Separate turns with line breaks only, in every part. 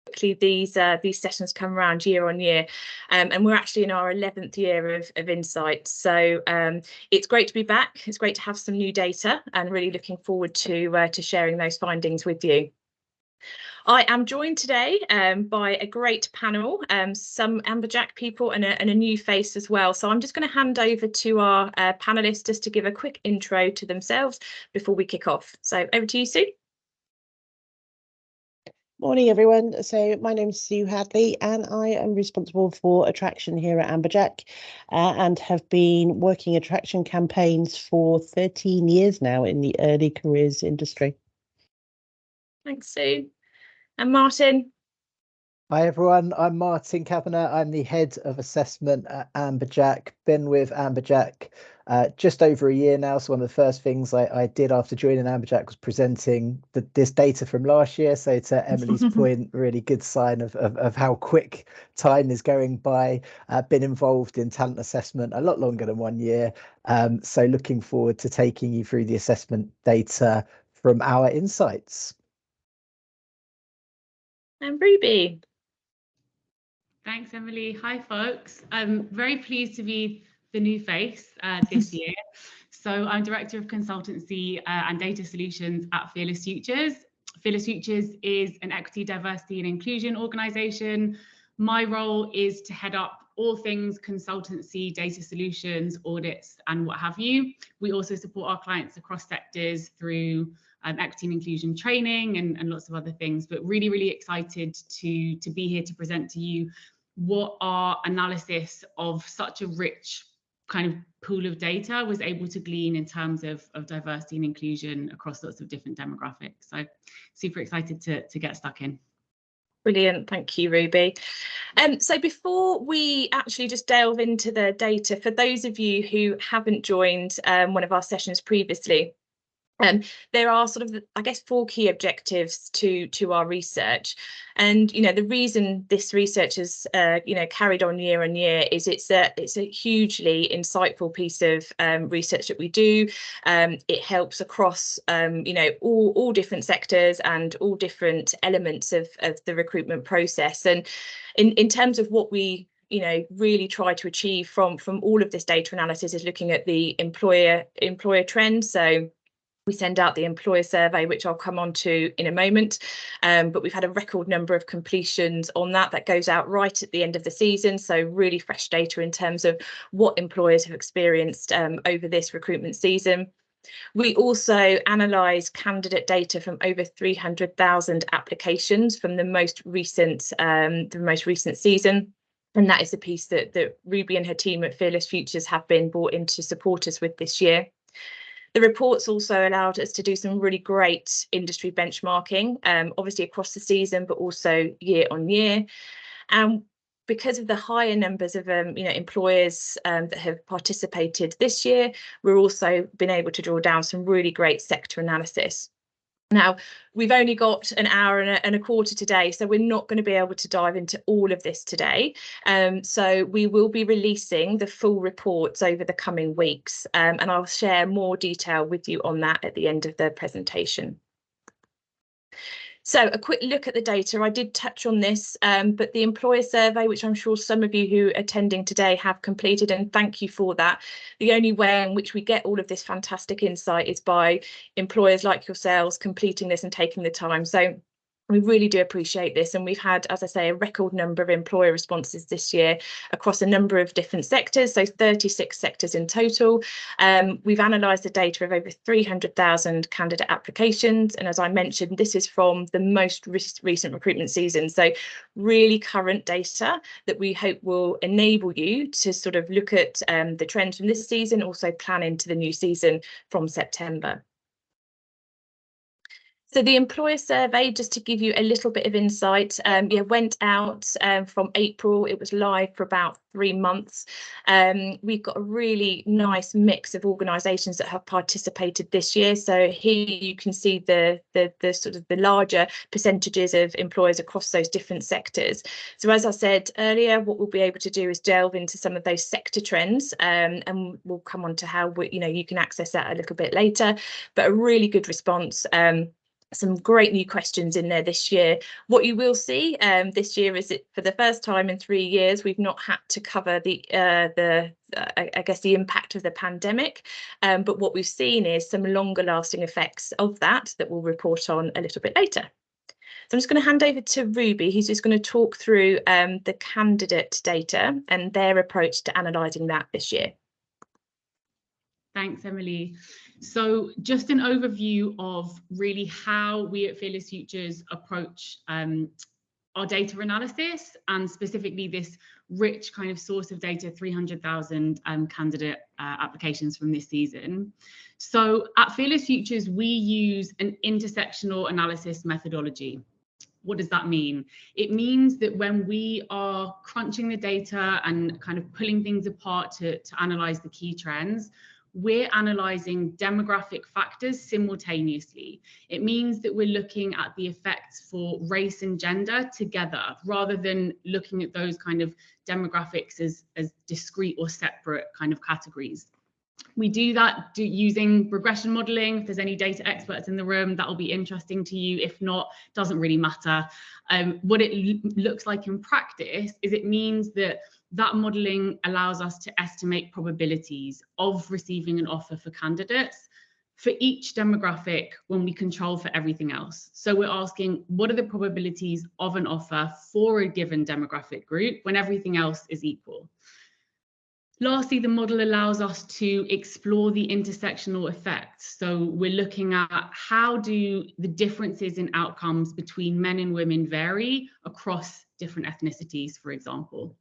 quickly these sessions come around year on year, and we're actually in our 11th year of Insights. So it's great to be back. It's great to have some new data, and really looking forward to sharing those findings with you. I am joined today by a great panel, some Amberjack people and a new face as well. So I'm just going to hand over to our panelists just to give a quick intro to themselves before we kick off. So over to you, Sue.
Morning, everyone. So my name is Sue Hadley, and I am responsible for attraction here at Amberjack, and have been working attraction campaigns for 13 years now in the early careers industry.
Thanks, Sue. And Martin.
Hi everyone, I'm Martin Kavanagh. I'm the head of assessment at Amberjack. Been with Amberjack just over a year now. So one of the first things I did after joining Amberjack was presenting this data from last year. So to Emily's point, really good sign of how quick time is going by. Been involved in talent assessment a lot longer than 1 year. So looking forward to taking you through the assessment data from our insights.
And Ruby.
Thanks, Emily. Hi, folks. I'm very pleased to be the new face this year. So I'm Director of Consultancy and Data Solutions at Fearless Futures. Fearless Futures is an equity, diversity and inclusion organisation. My role is to head up all things consultancy, data solutions, audits and what have you. We also support our clients across sectors through equity and inclusion training and lots of other things, but really excited to be here to present to you what our analysis of such a rich kind of pool of data was able to glean in terms of diversity and inclusion across lots of different demographics. So super excited to get stuck in.
Brilliant, thank you, Ruby. So before we actually just delve into the data, for those of you who haven't joined one of our sessions previously, there are sort of, I guess, 4 key objectives to our research. And, the reason this research is, carried on year is it's a hugely insightful piece of research that we do. It helps across, all different sectors and all different elements of the recruitment process. And in terms of what we really try to achieve from all of this data analysis is looking at the employer trends. So we send out the employer survey, which I'll come on to in a moment, but we've had a record number of completions on that goes out right at the end of the season. So really fresh data in terms of what employers have experienced over this recruitment season. We also analyse candidate data from over 300,000 applications from the most recent season. And that is the piece that Ruby and her team at Fearless Futures have been brought in to support us with this year. The reports also allowed us to do some really great industry benchmarking, obviously across the season, but also year on year. And because of the higher numbers of employers that have participated this year, we're also been able to draw down some really great sector analysis. Now, we've only got an hour and a quarter today, so we're not going to be able to dive into all of this today. So we will be releasing the full reports over the coming weeks, and I'll share more detail with you on that at the end of the presentation. So a quick look at the data. I did touch on this, but the employer survey, which I'm sure some of you who are attending today have completed, and thank you for that. The only way in which we get all of this fantastic insight is by employers like yourselves completing this and taking the time. So we really do appreciate this, and we've had, as I say, a record number of employer responses this year across a number of different sectors, so 36 sectors in total. We've analysed the data of over 300,000 candidate applications, and as I mentioned, this is from the most recent recruitment season, so really current data that we hope will enable you to sort of look at the trends from this season, also plan into the new season from September. So the employer survey, just to give you a little bit of insight, went out from April. It was live for about 3 months. We've got a really nice mix of organisations that have participated this year. So here you can see the sort of the larger percentages of employers across those different sectors. So as I said earlier, what we'll be able to do is delve into some of those sector trends, and we'll come on to how you can access that a little bit later. But a really good response. some great new questions in there this year. What you will see this year is that for the first time in 3 years, we've not had to cover I guess the impact of the pandemic, but what we've seen is some longer lasting effects of that we'll report on a little bit later. So I'm just going to hand over to Ruby, who's just going to talk through the candidate data and their approach to analysing that this year.
Thanks, Emily. So just an overview of really how we at Fearless Futures approach our data analysis, and specifically this rich kind of source of data, 300,000 candidate applications from this season. So at Fearless Futures, we use an intersectional analysis methodology. What does that mean? It means that when we are crunching the data and kind of pulling things apart to analyse the key trends, we're analysing demographic factors simultaneously. It means that we're looking at the effects for race and gender together, rather than looking at those kind of demographics as discrete or separate kind of categories. We do that using regression modelling. If there's any data experts in the room, that will be interesting to you. If not, doesn't really matter. What it looks like in practice is it means that modelling allows us to estimate probabilities of receiving an offer for candidates for each demographic when we control for everything else. So we're asking, what are the probabilities of an offer for a given demographic group when everything else is equal? Lastly, the model allows us to explore the intersectional effects. So we're looking at how do the differences in outcomes between men and women vary across different ethnicities, for example.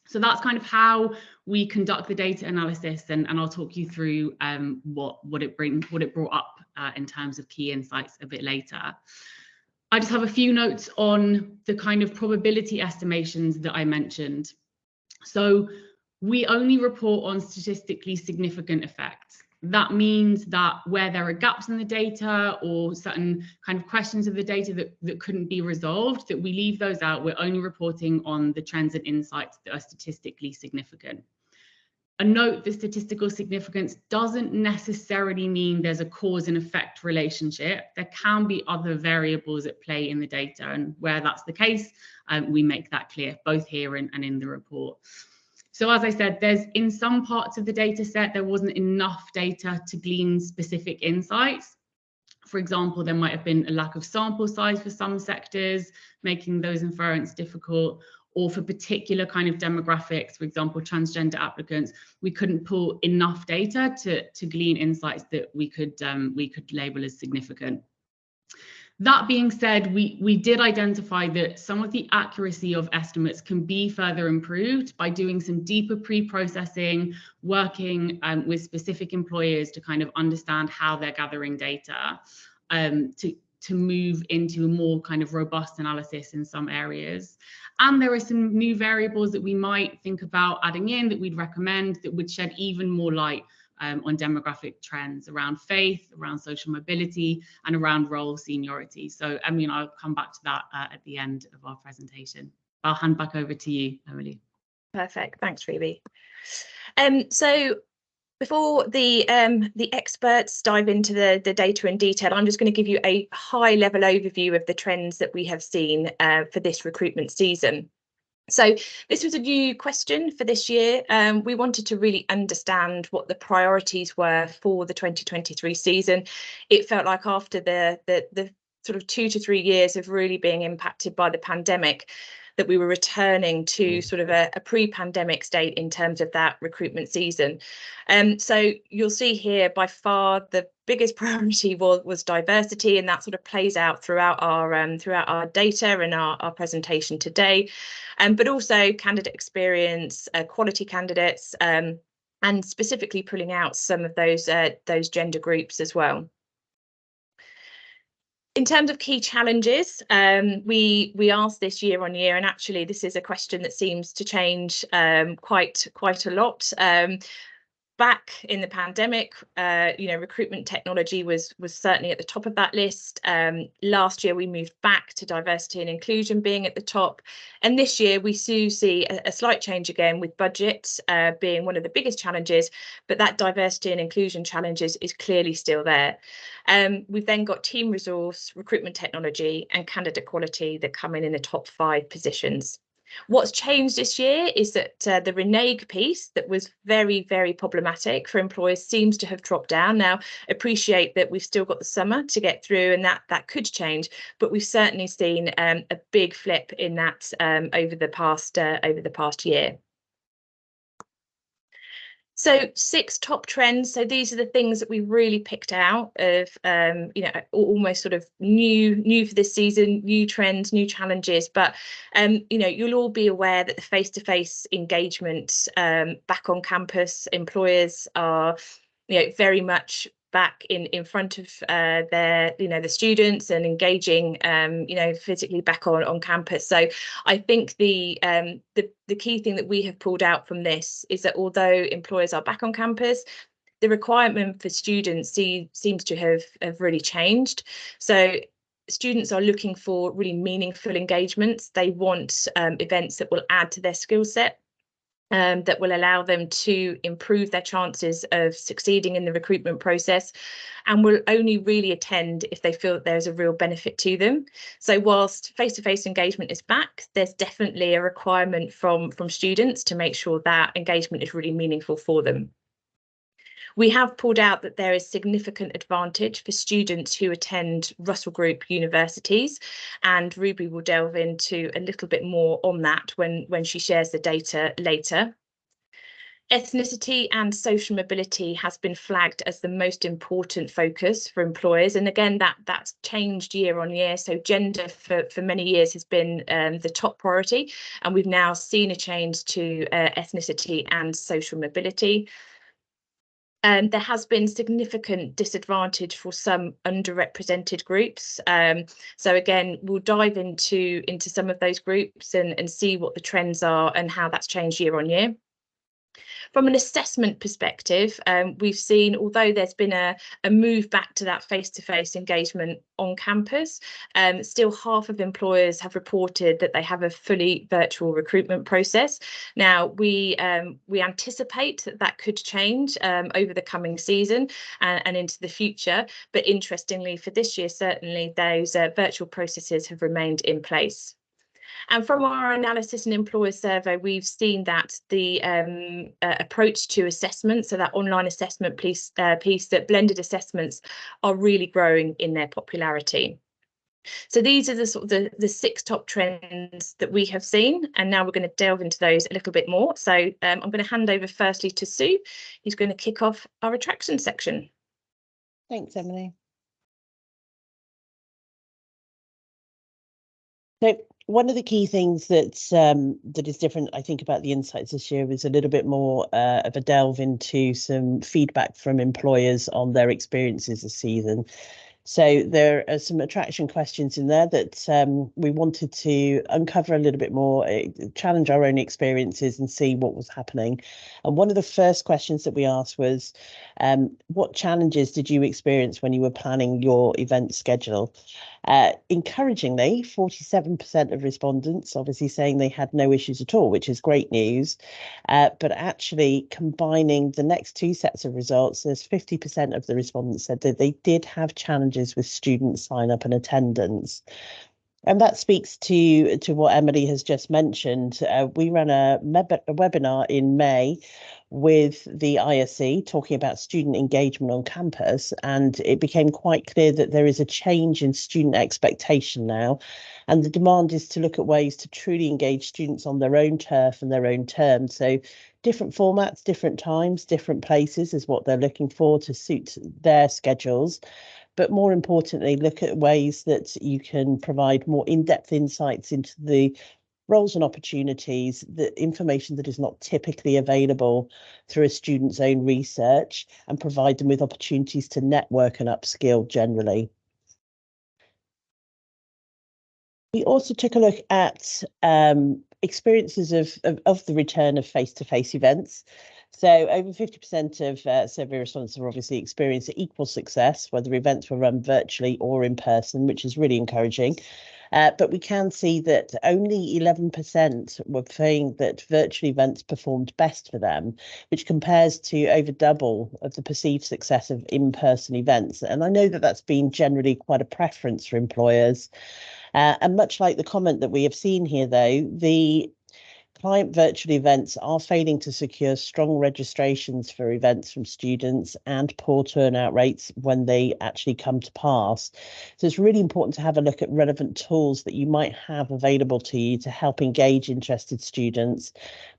So that's kind of how we conduct the data analysis, and I'll talk you through what it brought up in terms of key insights a bit later. I just have a few notes on the kind of probability estimations that I mentioned. So we only report on statistically significant effects. That means that where there are gaps in the data or certain kind of questions of the data that couldn't be resolved, that we leave those out. We're only reporting on the trends and insights that are statistically significant. A note, the statistical significance doesn't necessarily mean there's a cause and effect relationship. There can be other variables at play in the data, and where that's the case, we make that clear, both here and in the report. So as I said, there's in some parts of the data set, there wasn't enough data to glean specific insights. For example, there might have been a lack of sample size for some sectors, making those inference difficult, or for particular kind of demographics, for example, transgender applicants, we couldn't pull enough data to glean insights that we could label as significant. That being said, we did identify that some of the accuracy of estimates can be further improved by doing some deeper pre-processing, working with specific employers to kind of understand how they're gathering data, to move into a more kind of robust analysis in some areas. And there are some new variables that we might think about adding in that we'd recommend that would shed even more light on demographic trends around faith, around social mobility, and around role seniority. So, I mean, I'll come back to that at the end of our presentation. I'll hand back over to you, Emily.
Perfect. Thanks, Ruby. So before the experts dive into the data in detail, I'm just going to give you a high-level overview of the trends that we have seen for this recruitment season. So this was a new question for this year. We wanted to really understand what the priorities were for the 2023 season. It felt like after the sort of 2 to 3 years of really being impacted by the pandemic, that we were returning to sort of a pre-pandemic state in terms of that recruitment season. So you'll see here by far the biggest priority was diversity, and that sort of plays out throughout our data and our presentation today, but also candidate experience, quality candidates, and specifically pulling out some of those gender groups as well. In terms of key challenges, we asked this year on year, and actually this is a question that seems to change quite a lot. back in the pandemic, recruitment technology was certainly at the top of that list. Last year we moved back to diversity and inclusion being at the top, and this year we do see a slight change again, with budget being one of the biggest challenges, but that diversity and inclusion challenge is clearly still there. We've then got team resource, recruitment technology and candidate quality that come in the top 5 positions. What's changed this year is that the renege piece that was very, very problematic for employers seems to have dropped down. Now, appreciate that we've still got the summer to get through, and that could change, but we've certainly seen a big flip in that over the past year. So 6 top trends. So these are the things that we really picked out of, almost sort of new for this season, new trends, new challenges. But, you'll all be aware that the face-to-face engagement back on campus, employers are, very much back in front of the students and engaging physically back on campus. So I think the key thing that we have pulled out from this is that although employers are back on campus, the requirement for students seems to have really changed. So students are looking for really meaningful engagements. They want events that will add to their skill set, that will allow them to improve their chances of succeeding in the recruitment process, and will only really attend if they feel that there's a real benefit to them. So whilst face-to-face engagement is back, there's definitely a requirement from students to make sure that engagement is really meaningful for them. We have pulled out that there is significant advantage for students who attend Russell Group universities, and Ruby will delve into a little bit more on that when she shares the data later. Ethnicity and social mobility has been flagged as the most important focus for employers, and again that's changed year on year. So gender for many years has been the top priority, and we've now seen a change to ethnicity and social mobility. There has been significant disadvantage for some underrepresented groups. So again, we'll dive into some of those groups and see what the trends are and how that's changed year on year. From an assessment perspective, we've seen, although there's been a move back to that face-to-face engagement on campus, still half of employers have reported that they have a fully virtual recruitment process. Now, we anticipate that could change over the coming season and into the future. But interestingly, for this year, certainly those virtual processes have remained in place. And from our analysis and employer survey, we've seen that the approach to assessment, so that online assessment piece, that blended assessments are really growing in their popularity. So these are the sort of the 6 top trends that we have seen, and now we're going to delve into those a little bit more. So I'm going to hand over firstly to Sue, who's going to kick off our attraction section.
Thanks, Emily. So one of the key things that is different, I think, about the insights this year is a little bit more of a delve into some feedback from employers on their experiences this season. So there are some attraction questions in there that we wanted to uncover a little bit more, challenge our own experiences and see what was happening. And one of the first questions that we asked was, what challenges did you experience when you were planning your event schedule? Encouragingly, 47% of respondents obviously saying they had no issues at all, which is great news. But actually combining the next 2 sets of results, there's 50% of the respondents said that they did have challenges with student sign up and attendance. And that speaks to what Emily has just mentioned. We ran a webinar in May with the ISE talking about student engagement on campus, and it became quite clear that there is a change in student expectation now, and the demand is to look at ways to truly engage students on their own turf and their own terms. So different formats, different times, different places is what they're looking for to suit their schedules. But more importantly, look at ways that you can provide more in-depth insights into the roles and opportunities, the information that is not typically available through a student's own research, and provide them with opportunities to network and upskill generally. We also took a look at experiences of the return of face-to-face events. So over 50% of survey respondents have obviously experienced equal success, whether events were run virtually or in person, which is really encouraging. But we can see that only 11% were saying that virtual events performed best for them, which compares to over double of the perceived success of in-person events. And I know that that's been generally quite a preference for employers. And much like the comment that we have seen here, though, the client virtual events are failing to secure strong registrations for events from students and poor turnout rates when they actually come to pass. So it's really important to have a look at relevant tools that you might have available to you to help engage interested students,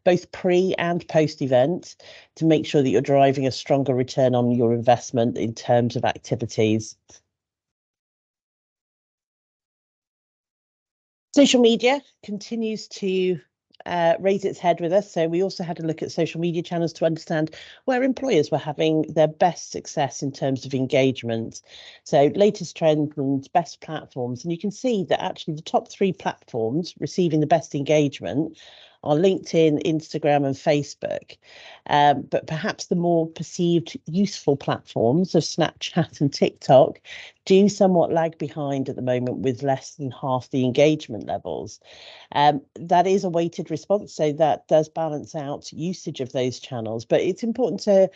both pre and post event, to make sure that you're driving a stronger return on your investment in terms of activities. Social media continues to raise its head with us. So we also had a look at social media channels to understand where employers were having their best success in terms of engagement. So latest trends and best platforms. And you can see that actually the top 3 platforms receiving the best engagement are LinkedIn, Instagram and Facebook. But perhaps the more perceived useful platforms of Snapchat and TikTok do somewhat lag behind at the moment with less than half the engagement levels. That is a weighted response, so that does balance out usage of those channels. But it's important to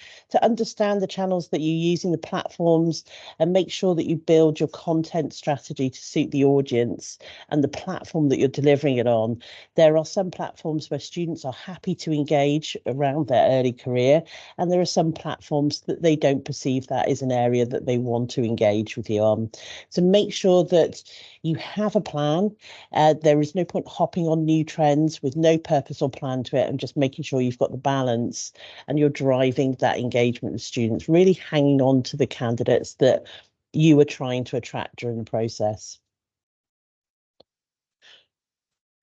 understand the channels that you use in the platforms and make sure that you build your content strategy to suit the audience and the platform that you're delivering it on. There are some platforms where students are happy to engage around their early career, and there are some platforms that they don't perceive that is an area that they want to engage with you on. So make sure that you have a plan. There is no point hopping on new trends with no purpose or plan to it, and just making sure you've got the balance and you're driving that engagement with students, really hanging on to the candidates that you were trying to attract during the process.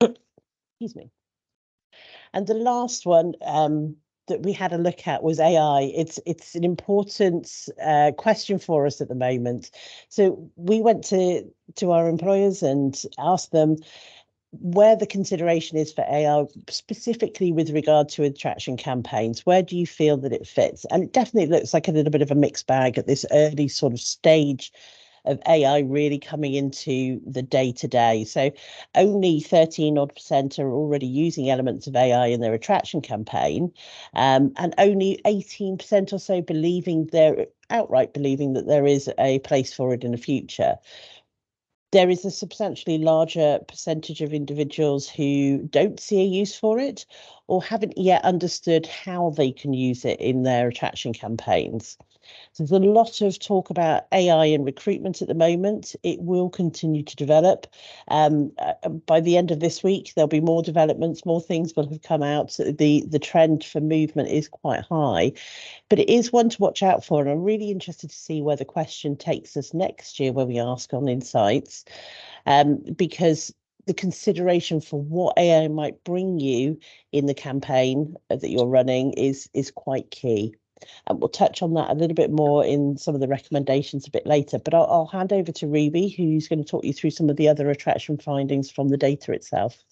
Excuse me. And the last one that we had a look at was AI. It's an important question for us at the moment. So we went to our employers and asked them where the consideration is for AI, specifically with regard to attraction campaigns. Where do you feel that it fits? And it definitely looks like a little bit of a mixed bag at this early sort of stage of AI really coming into the day-to-day. So only 13% are already using elements of AI in their attraction campaign, and only 18% or so outright believing that there is a place for it in the future. There is a substantially larger percentage of individuals who don't see a use for it or haven't yet understood how they can use it in their attraction campaigns. So there's a lot of talk about AI in recruitment at the moment. It will continue to develop. By the end of this week, there'll be more developments, more things will have come out. The trend for movement is quite high, but it is one to watch out for. And I'm really interested to see where the question takes us next year when we ask on Insights, because the consideration for what AI might bring you in the campaign that you're running is quite key. And we'll touch on that a little bit more in some of the recommendations a bit later, but I'll hand over to Ruby, who's going to talk you through some of the other attraction findings from the data itself.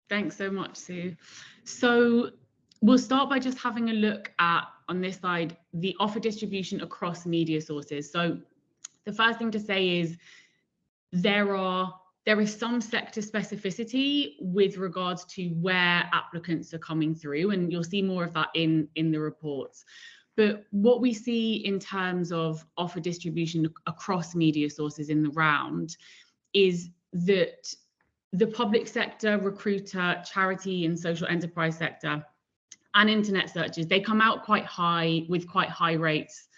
Thanks so much, Sue. So we'll start by just having a look at, on this side, the offer distribution across media sources. So the first thing to say is there is some sector specificity with regards to where applicants are coming through, and you'll see more of that in the reports. But what we see in terms of offer distribution across media sources in the round is that the public sector, recruiter, charity and social enterprise sector and internet searches, they come out quite high with quite high rates,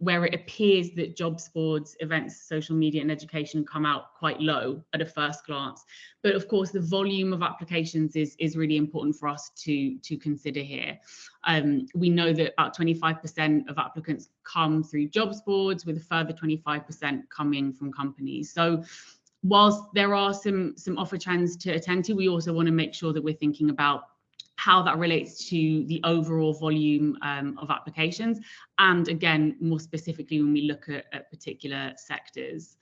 where it appears that jobs boards, events, social media and education come out quite low at a first glance. But of course, the volume of applications is really important for us to consider here. We know that about 25% of applicants come through jobs boards, with a further 25% coming from companies. So whilst there are some offer trends to attend to, we also want to make sure that we're thinking about how that relates to the overall volume of applications, and again, more specifically when we look at particular sectors.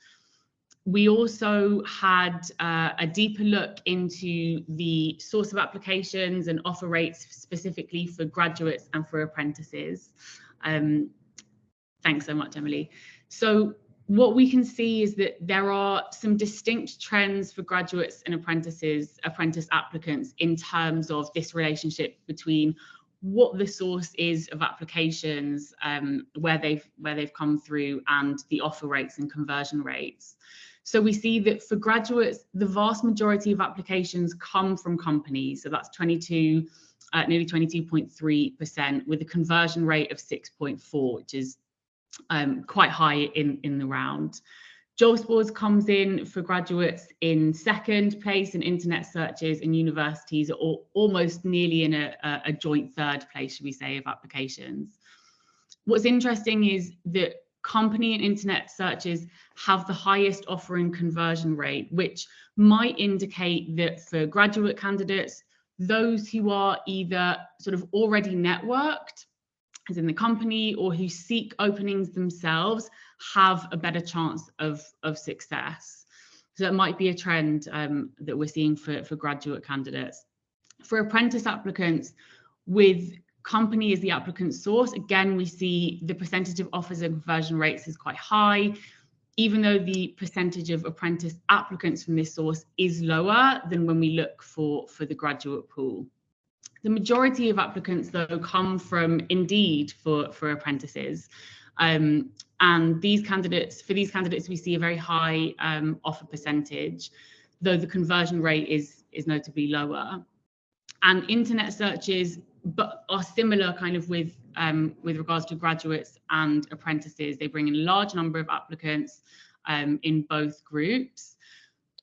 We also had a deeper look into the source of applications and offer rates specifically for graduates and for apprentices. Thanks so much, Emily. So what we can see is that there are some distinct trends for graduates and apprentice applicants in terms of this relationship between what the source is of applications, where they've come through, and the offer rates and conversion rates. So we see that for graduates, the vast majority of applications come from companies. So that's nearly 22.3%, with a conversion rate of 6.4, which is quite high in the round. Jobs boards comes in for graduates in second place, and internet searches and universities are almost nearly in a joint third place, should we say, of applications. What's interesting is that company and internet searches have the highest offer and conversion rate, which might indicate that for graduate candidates, those who are either sort of already networked, as in the company, or who seek openings themselves, have a better chance of success. So that might be a trend that we're seeing for graduate candidates. For apprentice applicants, with company as the applicant source, again, we see the percentage of offers and conversion rates is quite high, even though the percentage of apprentice applicants from this source is lower than when we look for the graduate pool. The majority of applicants, though, come from Indeed for apprentices. And for these candidates, we see a very high offer percentage, though the conversion rate is notably lower. And internet searches but are similar kind of with regards to graduates and apprentices. They bring in a large number of applicants in both groups.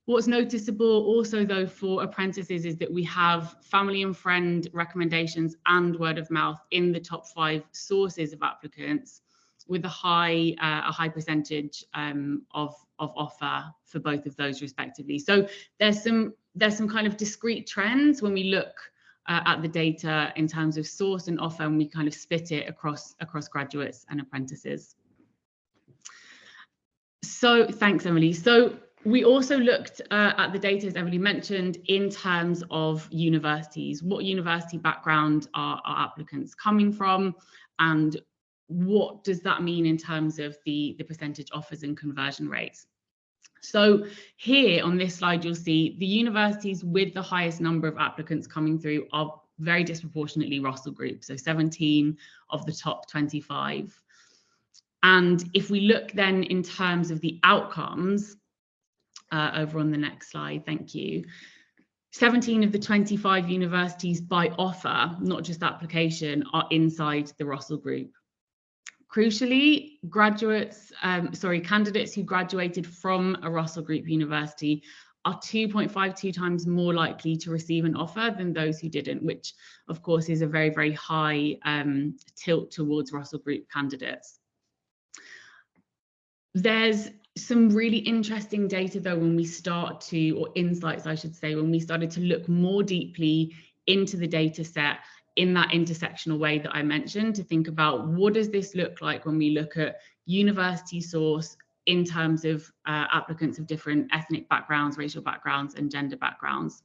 What's noticeable also, though, for apprentices is that we have family and friend recommendations and word of mouth in the top 5 sources of applicants, with a high percentage of offer for both of those respectively. So there's some kind of discrete trends when we look at the data in terms of source and offer, and we kind of split it across graduates and apprentices. So thanks, Emily. So we also looked at the data, as Emily mentioned, in terms of universities. What university background are applicants coming from, and what does that mean in terms of the percentage offers and conversion rates? So here on this slide, you'll see the universities with the highest number of applicants coming through are very disproportionately Russell Group, so 17 of the top 25. And if we look then in terms of the outcomes, over on the next slide, thank you. 17 of the 25 universities by offer, not just application, are inside the Russell Group. Crucially, candidates who graduated from a Russell Group university are 2.52 times more likely to receive an offer than those who didn't, which of course is a very, very high tilt towards Russell Group candidates. There's some really interesting data, though, when we start to, or insights, I should say, when we started to look more deeply into the data set in that intersectional way that I mentioned, to think about what does this look like when we look at university source in terms of applicants of different ethnic backgrounds, racial backgrounds, and gender backgrounds.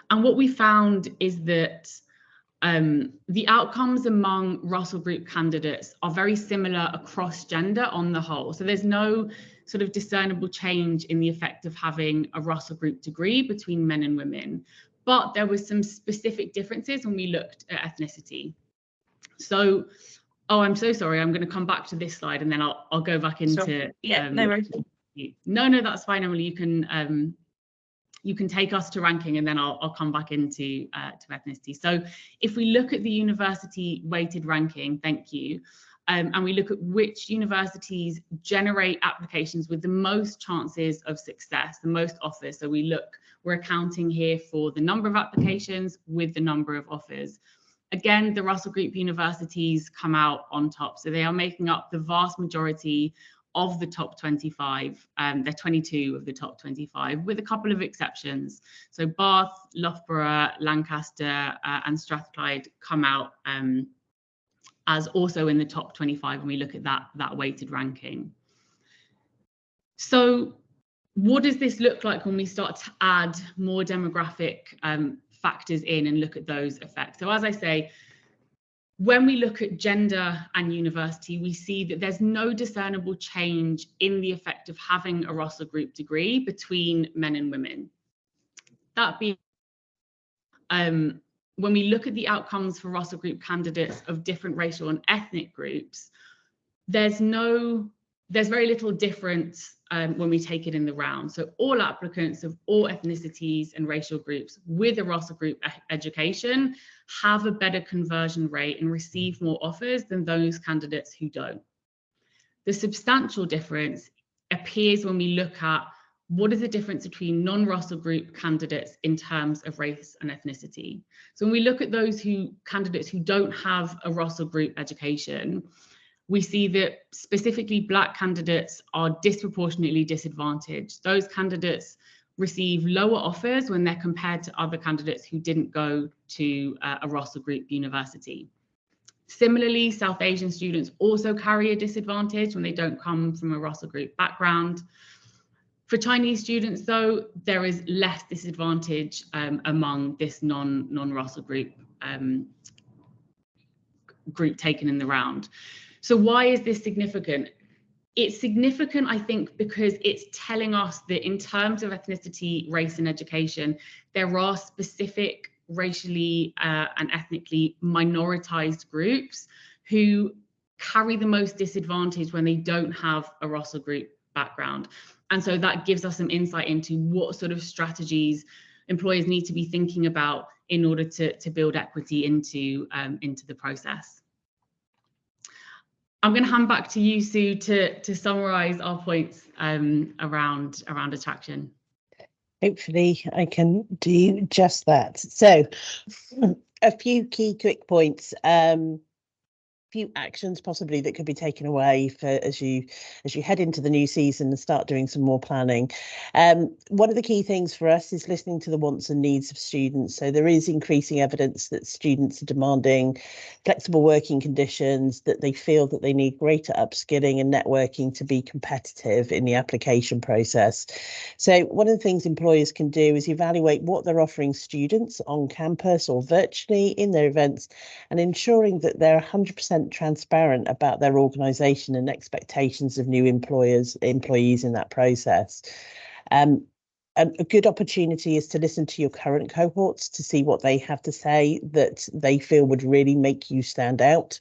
And what we found is that the outcomes among Russell Group candidates are very similar across gender on the whole. So there's no sort of discernible change in the effect of having a Russell Group degree between men and women. But there was some specific differences when we looked at ethnicity. So, oh, I'm so sorry. I'm going to come back to this slide and then I'll go back into.
Sure. Yeah, no worries.
No, that's fine, Emily. You can take us to ranking and then I'll come back into to ethnicity. So if we look at the university weighted ranking, thank you, and we look at which universities generate applications with the most chances of success, the most offers. So we're accounting here for the number of applications with the number of offers. Again, the Russell Group universities come out on top. So they are making up the vast majority of the top 25. They're 22 of the top 25, with a couple of exceptions. So Bath, Loughborough, Lancaster, and Strathclyde come out as also in the top 25 when we look at that weighted ranking. So what does this look like when we start to add more demographic factors in and look at those effects? So as I say, when we look at gender and university, we see that there's no discernible change in the effect of having a Russell Group degree between men and women. That being, when we look at the outcomes for Russell Group candidates of different racial and ethnic groups, there's very little difference when we take it in the round. So all applicants of all ethnicities and racial groups with a Russell Group education have a better conversion rate and receive more offers than those candidates who don't. The substantial difference appears when we look at what is the difference between non-Russell Group candidates in terms of race and ethnicity. So when we look at those candidates who don't have a Russell Group education, we see that specifically Black candidates are disproportionately disadvantaged. Those candidates receive lower offers when they're compared to other candidates who didn't go to a Russell Group university. Similarly, South Asian students also carry a disadvantage when they don't come from a Russell Group background. For Chinese students, though, there is less disadvantage among this non-Russell Group group taken in the round. So why is this significant? It's significant, I think, because it's telling us that in terms of ethnicity, race, and education, there are specific racially and ethnically minoritized groups who carry the most disadvantage when they don't have a Russell Group background. And so that gives us some insight into what sort of strategies employers need to be thinking about in order to build equity into the process. I'm going to hand back to you, Sue, to summarise our points around attraction.
Hopefully I can do just that. So a few key quick points. Few actions possibly that could be taken away for as you head into the new season and start doing some more planning. One of the key things for us is listening to the wants and needs of students. So there is increasing evidence that students are demanding flexible working conditions, that they feel that they need greater upskilling and networking to be competitive in the application process. So one of the things employers can do is evaluate what they're offering students on campus or virtually in their events, and ensuring that they're 100% transparent about their organisation and expectations of new employees in that process. A good opportunity is to listen to your current cohorts to see what they have to say that they feel would really make you stand out.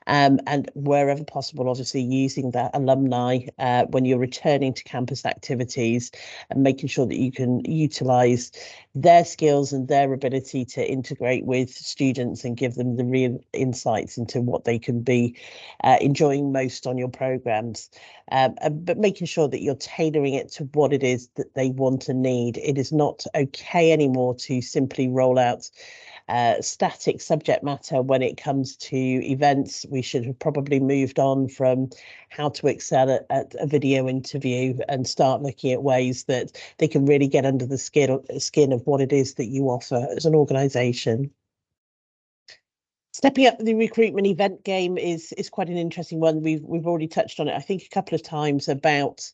And wherever possible, obviously using that alumni when you're returning to campus activities and making sure that you can utilise their skills and their ability to integrate with students and give them the real insights into what they can be enjoying most on your programmes. But making sure that you're tailoring it to what it is that they want and need. It is not okay anymore to simply roll out static subject matter when it comes to events. We should have probably moved on from how to excel at a video interview and start looking at ways that they can really get under the skin of what it is that you offer as an organisation. Stepping up the recruitment event game is quite an interesting one. We've already touched on it, I think, a couple of times about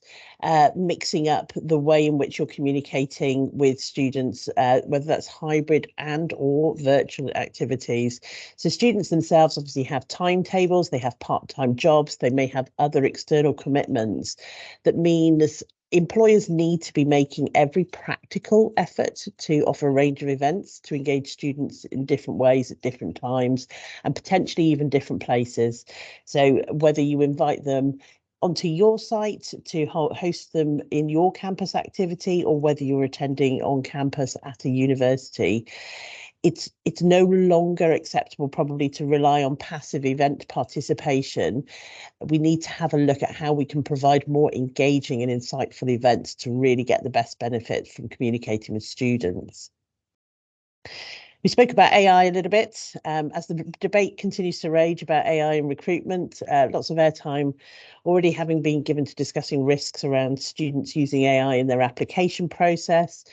mixing up the way in which you're communicating with students, whether that's hybrid and or virtual activities. So students themselves obviously have timetables, they have part-time jobs, they may have other external commitments that means employers need to be making every practical effort to offer a range of events to engage students in different ways at different times and potentially even different places. So whether you invite them onto your site to host them in your campus activity or whether you're attending on campus at a university, it's no longer acceptable probably to rely on passive event participation. We need to have a look at how we can provide more engaging and insightful events to really get the best benefit from communicating with students. We spoke about AI a little bit as the debate continues to rage about AI and recruitment. Lots of airtime already having been given to discussing risks around students using AI in their application process.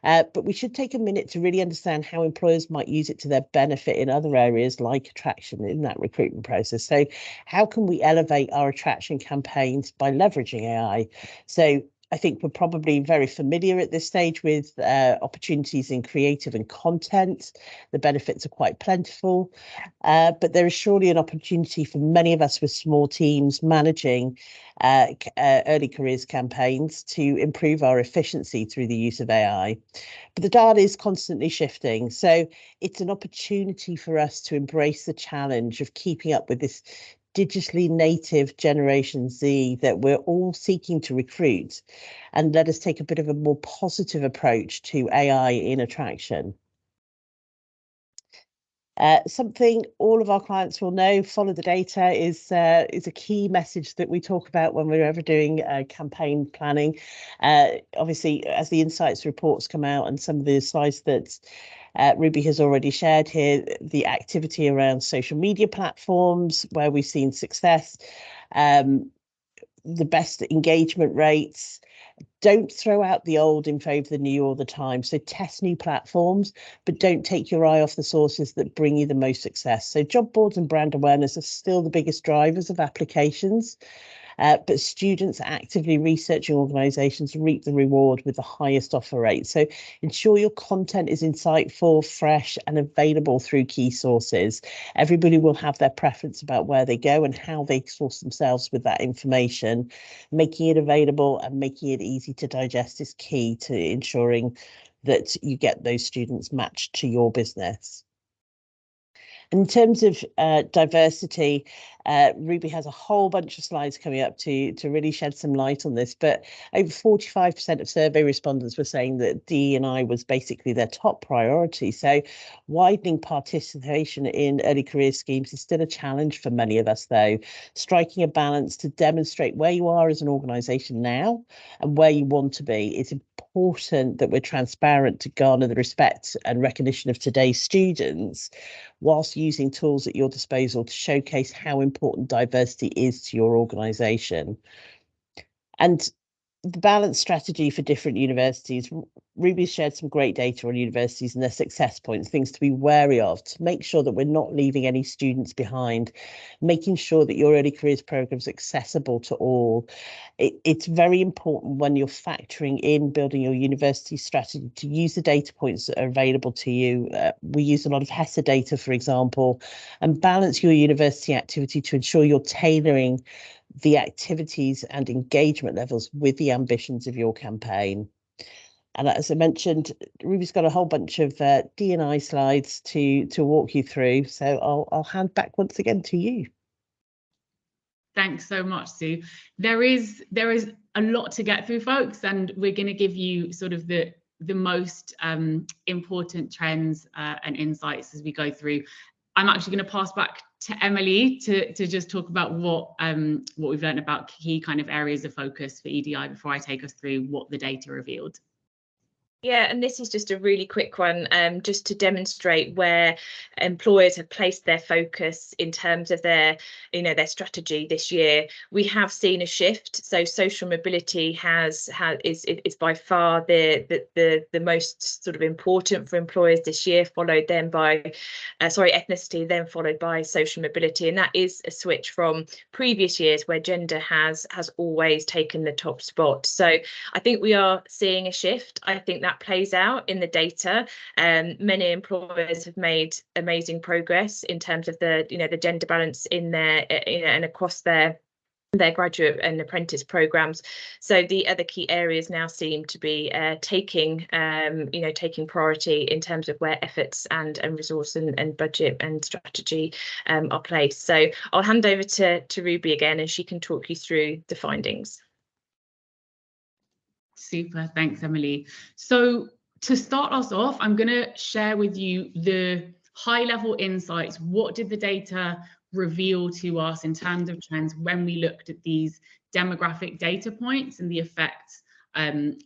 But we should take a minute to really understand how employers might use it to their benefit in other areas like attraction in that recruitment process. So how can we elevate our attraction campaigns by leveraging AI? So I think we're probably very familiar at this stage with opportunities in creative and content. The benefits are quite plentiful, but there is surely an opportunity for many of us with small teams managing early careers campaigns to improve our efficiency through the use of AI. But the dial is constantly shifting, so it's an opportunity for us to embrace the challenge of keeping up with this digitally native Generation Z that we're all seeking to recruit, and let us take a bit of a more positive approach to AI in attraction. Something all of our clients will know, follow the data is a key message that we talk about when we're ever doing campaign planning. Obviously, as the insights reports come out and some of the slides that Ruby has already shared here, the activity around social media platforms where we've seen success, the best engagement rates. Don't throw out the old in favour of the new all the time. So test new platforms, but don't take your eye off the sources that bring you the most success. So job boards and brand awareness are still the biggest drivers of applications. But students actively researching organisations reap the reward with the highest offer rate. So ensure your content is insightful, fresh and available through key sources. Everybody will have their preference about where they go and how they source themselves with that information. Making it available and making it easy to digest is key to ensuring that you get those students matched to your business. In terms of diversity, Ruby has a whole bunch of slides coming up to really shed some light on this, but over 45% of survey respondents were saying that DE&I was basically their top priority. So widening participation in early career schemes is still a challenge for many of us, though. Striking a balance to demonstrate where you are as an organisation now and where you want to be is important, that we're transparent to garner the respect and recognition of today's students, whilst using tools at your disposal to showcase how important diversity is to your organisation. And the balanced strategy for different universities, Ruby's shared some great data on universities and their success points, things to be wary of to make sure that we're not leaving any students behind, making sure that your early careers program is accessible to all. It's very important when you're factoring in building your university strategy to use the data points that are available to you. We use a lot of HESA data, for example, and balance your university activity to ensure you're tailoring the activities and engagement levels with the ambitions of your campaign. And as I mentioned, Ruby's got a whole bunch of D&I slides to walk you through. So I'll hand back once again to you.
Thanks so much, Sue. There is a lot to get through, folks, and we're going to give you sort of the most important trends and insights as we go through. I'm actually going to pass back to Emily to just talk about what we've learned about key kind of areas of focus for ED&I before I take us through what the data revealed.
Yeah, and this is just a really quick one, just to demonstrate where employers have placed their focus in terms of their strategy this year. We have seen a shift. So social mobility is by far the most sort of important for employers this year, followed then by ethnicity, then followed by social mobility, and that is a switch from previous years where gender has always taken the top spot. So I think we are seeing a shift. I think that plays out in the data. Many employers have made amazing progress in terms of the gender balance in their and across their graduate and apprentice programs. So the other key areas now seem to be taking priority in terms of where efforts and resource and budget and strategy are placed. So I'll hand over to Ruby again, and she can talk you through the findings.
Super, thanks, Emily. So to start us off, I'm going to share with you the high-level insights. What did the data reveal to us in terms of trends when we looked at these demographic data points and the effects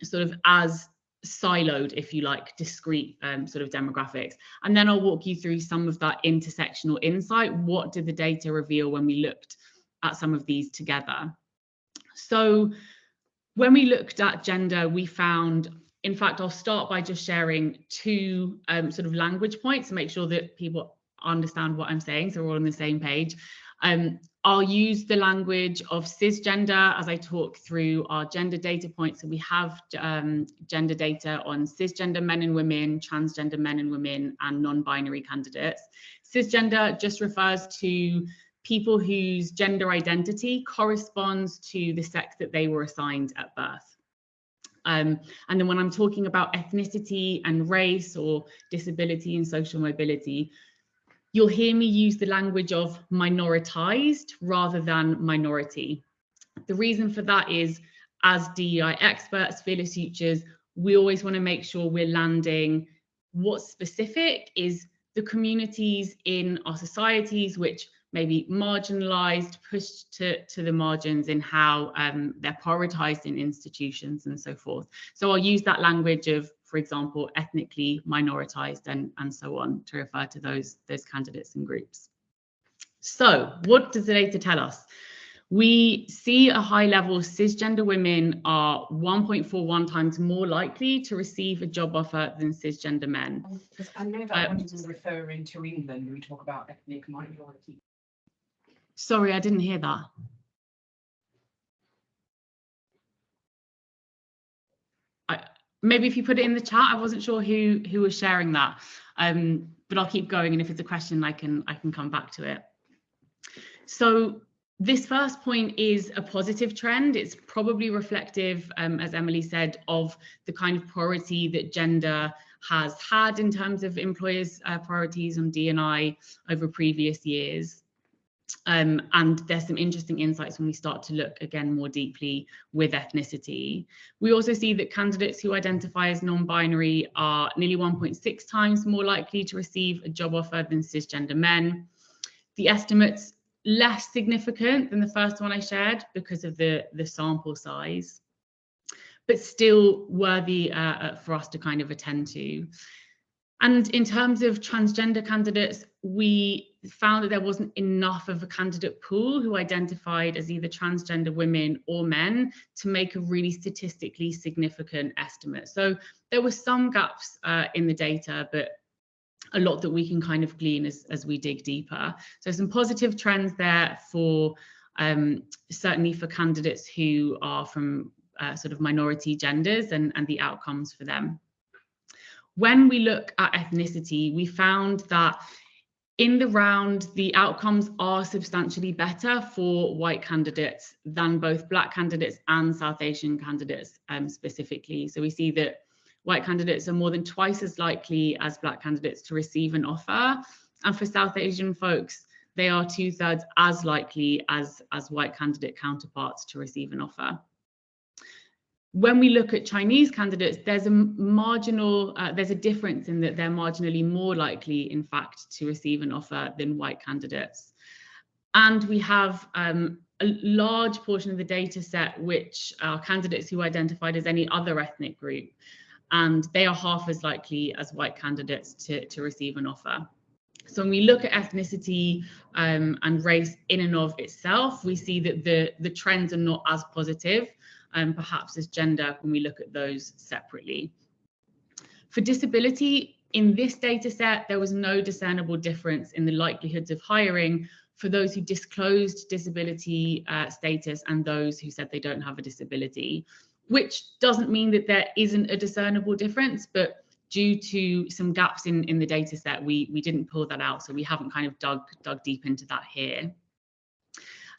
sort of as siloed, if you like, discrete sort of demographics? And then I'll walk you through some of that intersectional insight. What did the data reveal when we looked at some of these together? So when we looked at gender, we found, in fact, I'll start by just sharing two sort of language points to make sure that people understand what I'm saying, so we're all on the same page. I'll use the language of cisgender as I talk through our gender data points. So we have gender data on cisgender men and women, transgender men and women, and non-binary candidates. Cisgender just refers to people whose gender identity corresponds to the sex that they were assigned at birth. And then when I'm talking about ethnicity and race or disability and social mobility, you'll hear me use the language of minoritized rather than minority. The reason for that is, as DEI experts, Fearless Futures, we always want to make sure we're landing what's specific is the communities in our societies which may be marginalized, pushed to the margins in how they're prioritized in institutions and so forth. So I'll use that language of, for example, ethnically minoritized and so on to refer to those candidates and groups. So what does the data tell us? We see a high level cisgender women are 1.41 times more likely to receive a job offer than cisgender men.
I know that one is referring to England when we talk about ethnic minority.
Sorry, I didn't hear that. Maybe if you put it in the chat, I wasn't sure who was sharing that, but I'll keep going, and if it's a question, I can come back to it. So this first point is a positive trend. It's probably reflective, as Emily said, of the kind of priority that gender has had in terms of employers' priorities on D&I over previous years. And there's some interesting insights when we start to look again more deeply with ethnicity. We also see that candidates who identify as non-binary are nearly 1.6 times more likely to receive a job offer than cisgender men. The estimate's less significant than the first one I shared because of the sample size, but still worthy for us to kind of attend to. And in terms of transgender candidates, we found that there wasn't enough of a candidate pool who identified as either transgender women or men to make a really statistically significant estimate. So there were some gaps in the data, but a lot that we can kind of glean as we dig deeper. So some positive trends there for certainly for candidates who are from sort of minority genders and the outcomes for them. When we look at ethnicity, we found that in the round, the outcomes are substantially better for white candidates than both Black candidates and South Asian candidates specifically. So we see that white candidates are more than twice as likely as Black candidates to receive an offer. And for South Asian folks, they are 2/3 as likely as white candidate counterparts to receive an offer. When we look at Chinese candidates, there's a difference in that they're marginally more likely, in fact, to receive an offer than white candidates. And we have a large portion of the data set which are candidates who identified as any other ethnic group, and they are half as likely as white candidates to receive an offer. So when we look at ethnicity and race in and of itself, we see that the trends are not as positive, perhaps as gender, when we look at those separately. For disability, in this data set, there was no discernible difference in the likelihoods of hiring for those who disclosed disability status and those who said they don't have a disability, which doesn't mean that there isn't a discernible difference, but due to some gaps in the data set, we didn't pull that out, so we haven't kind of dug deep into that here.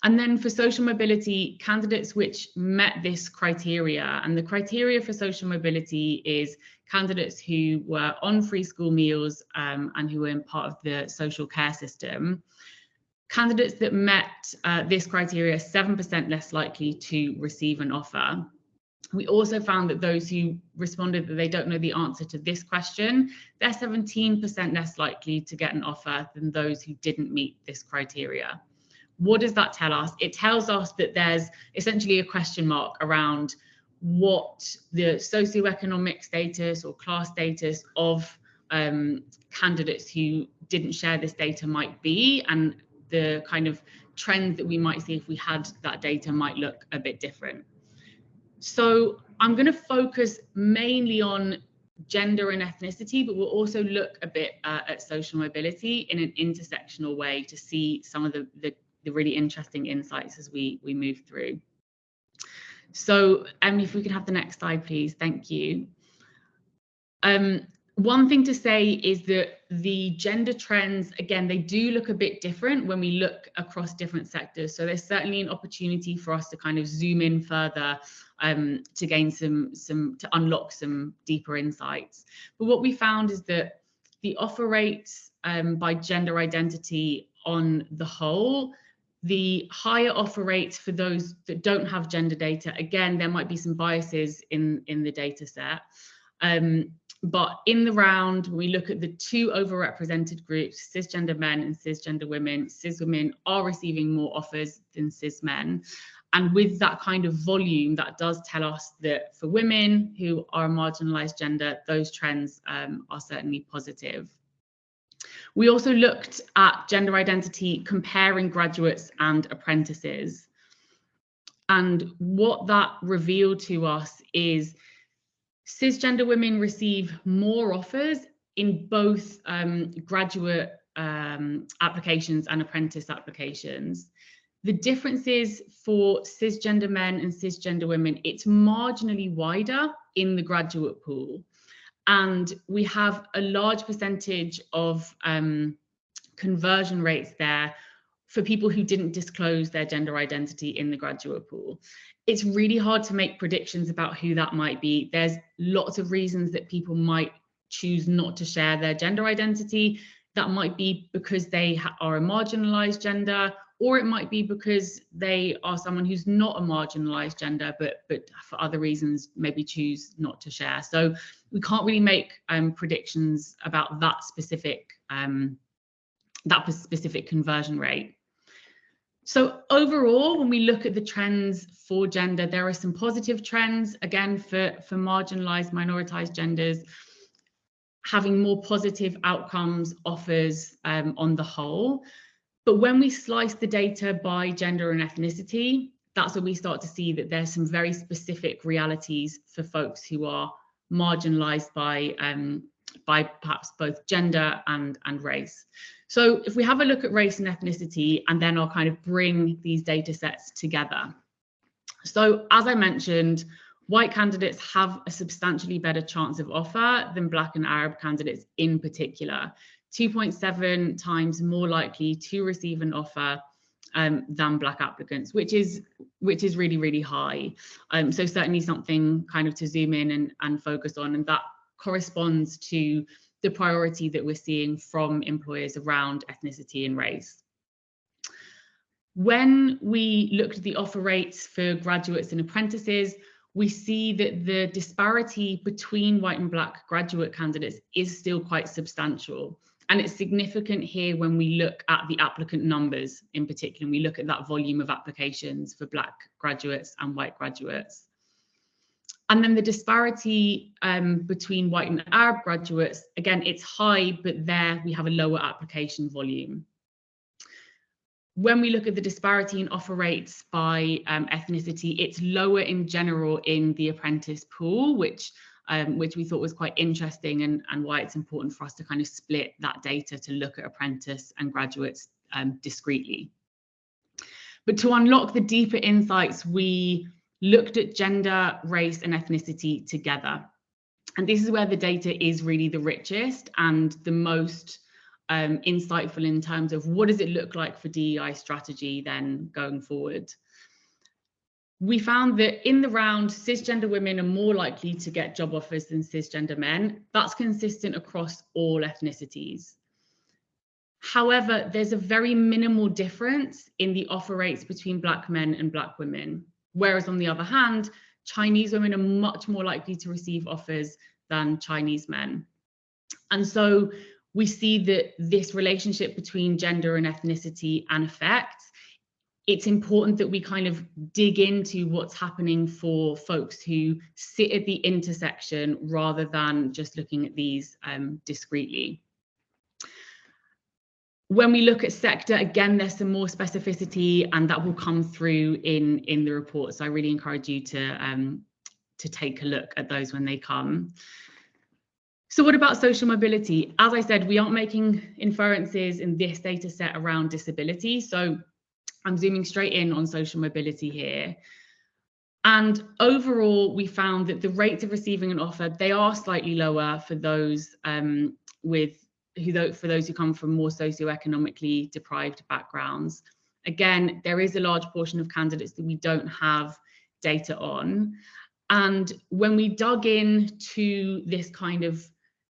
And then for social mobility, candidates which met this criteria, and the criteria for social mobility is candidates who were on free school meals and who were in part of the social care system. Candidates that met this criteria are 7% less likely to receive an offer. We also found that those who responded that they don't know the answer to this question, they're 17% less likely to get an offer than those who didn't meet this criteria. What does that tell us? It tells us that there's essentially a question mark around what the socioeconomic status or class status of candidates who didn't share this data might be, and the kind of trends that we might see if we had that data might look a bit different. So I'm going to focus mainly on gender and ethnicity, but we'll also look a bit at social mobility in an intersectional way to see some of the the really interesting insights as we move through. So if we could have the next slide, please. Thank you. One thing to say is that the gender trends, again, they do look a bit different when we look across different sectors. So there's certainly an opportunity for us to kind of zoom in further to gain to unlock some deeper insights. But what we found is that the offer rates by gender identity on the whole, the higher offer rates for those that don't have gender data, again, there might be some biases in the data set. But in the round, when we look at the two overrepresented groups, cisgender men and cisgender women, cis women are receiving more offers than cis men. And with that kind of volume, that does tell us that for women who are a marginalised gender, those trends are certainly positive. We also looked at gender identity comparing graduates and apprentices. And what that revealed to us is cisgender women receive more offers in both graduate applications and apprentice applications. The differences for cisgender men and cisgender women, it's marginally wider in the graduate pool. And we have a large percentage of conversion rates there for people who didn't disclose their gender identity in the graduate pool. It's really hard to make predictions about who that might be. There's lots of reasons that people might choose not to share their gender identity. That might be because they are a marginalized gender, or it might be because they are someone who's not a marginalized gender, but for other reasons maybe choose not to share. So we can't really make predictions about that specific conversion rate. So overall, when we look at the trends for gender, there are some positive trends, again, for marginalized, minoritized genders, having more positive outcomes offers on the whole. But when we slice the data by gender and ethnicity, that's when we start to see that there's some very specific realities for folks who are marginalized by perhaps both gender and race. So if we have a look at race and ethnicity, and then I'll kind of bring these data sets together. So as I mentioned, white candidates have a substantially better chance of offer than Black and Arab candidates in particular, 2.7 times more likely to receive an offer than Black applicants, which is really, really high. So certainly something kind of to zoom in and focus on, and that corresponds to the priority that we're seeing from employers around ethnicity and race. When we looked at the offer rates for graduates and apprentices, we see that the disparity between white and Black graduate candidates is still quite substantial. And it's significant here when we look at the applicant numbers in particular, we look at that volume of applications for Black graduates and white graduates. And then the disparity between white and Arab graduates, again, it's high, but there we have a lower application volume. When we look at the disparity in offer rates by ethnicity, it's lower in general in the apprentice pool, which we thought was quite interesting, and why it's important for us to kind of split that data to look at apprentice and graduates discretely. But to unlock the deeper insights, we looked at gender, race, and ethnicity together. And this is where the data is really the richest and the most insightful in terms of what does it look like for DEI strategy then going forward. We found that in the round, cisgender women are more likely to get job offers than cisgender men. That's consistent across all ethnicities. However, there's a very minimal difference in the offer rates between Black men and Black women. Whereas on the other hand, Chinese women are much more likely to receive offers than Chinese men. And so we see that this relationship between gender and ethnicity and effects, it's important that we kind of dig into what's happening for folks who sit at the intersection rather than just looking at these discretely. When we look at sector, again, there's some more specificity, and that will come through in the report. So I really encourage you to take a look at those when they come. So what about social mobility? As I said, we aren't making inferences in this data set around disability. So I'm zooming straight in on social mobility here. And overall, we found that the rates of receiving an offer, they are slightly lower for those for those who come from more socioeconomically deprived backgrounds. Again, there is a large portion of candidates that we don't have data on. And when we dug into this kind of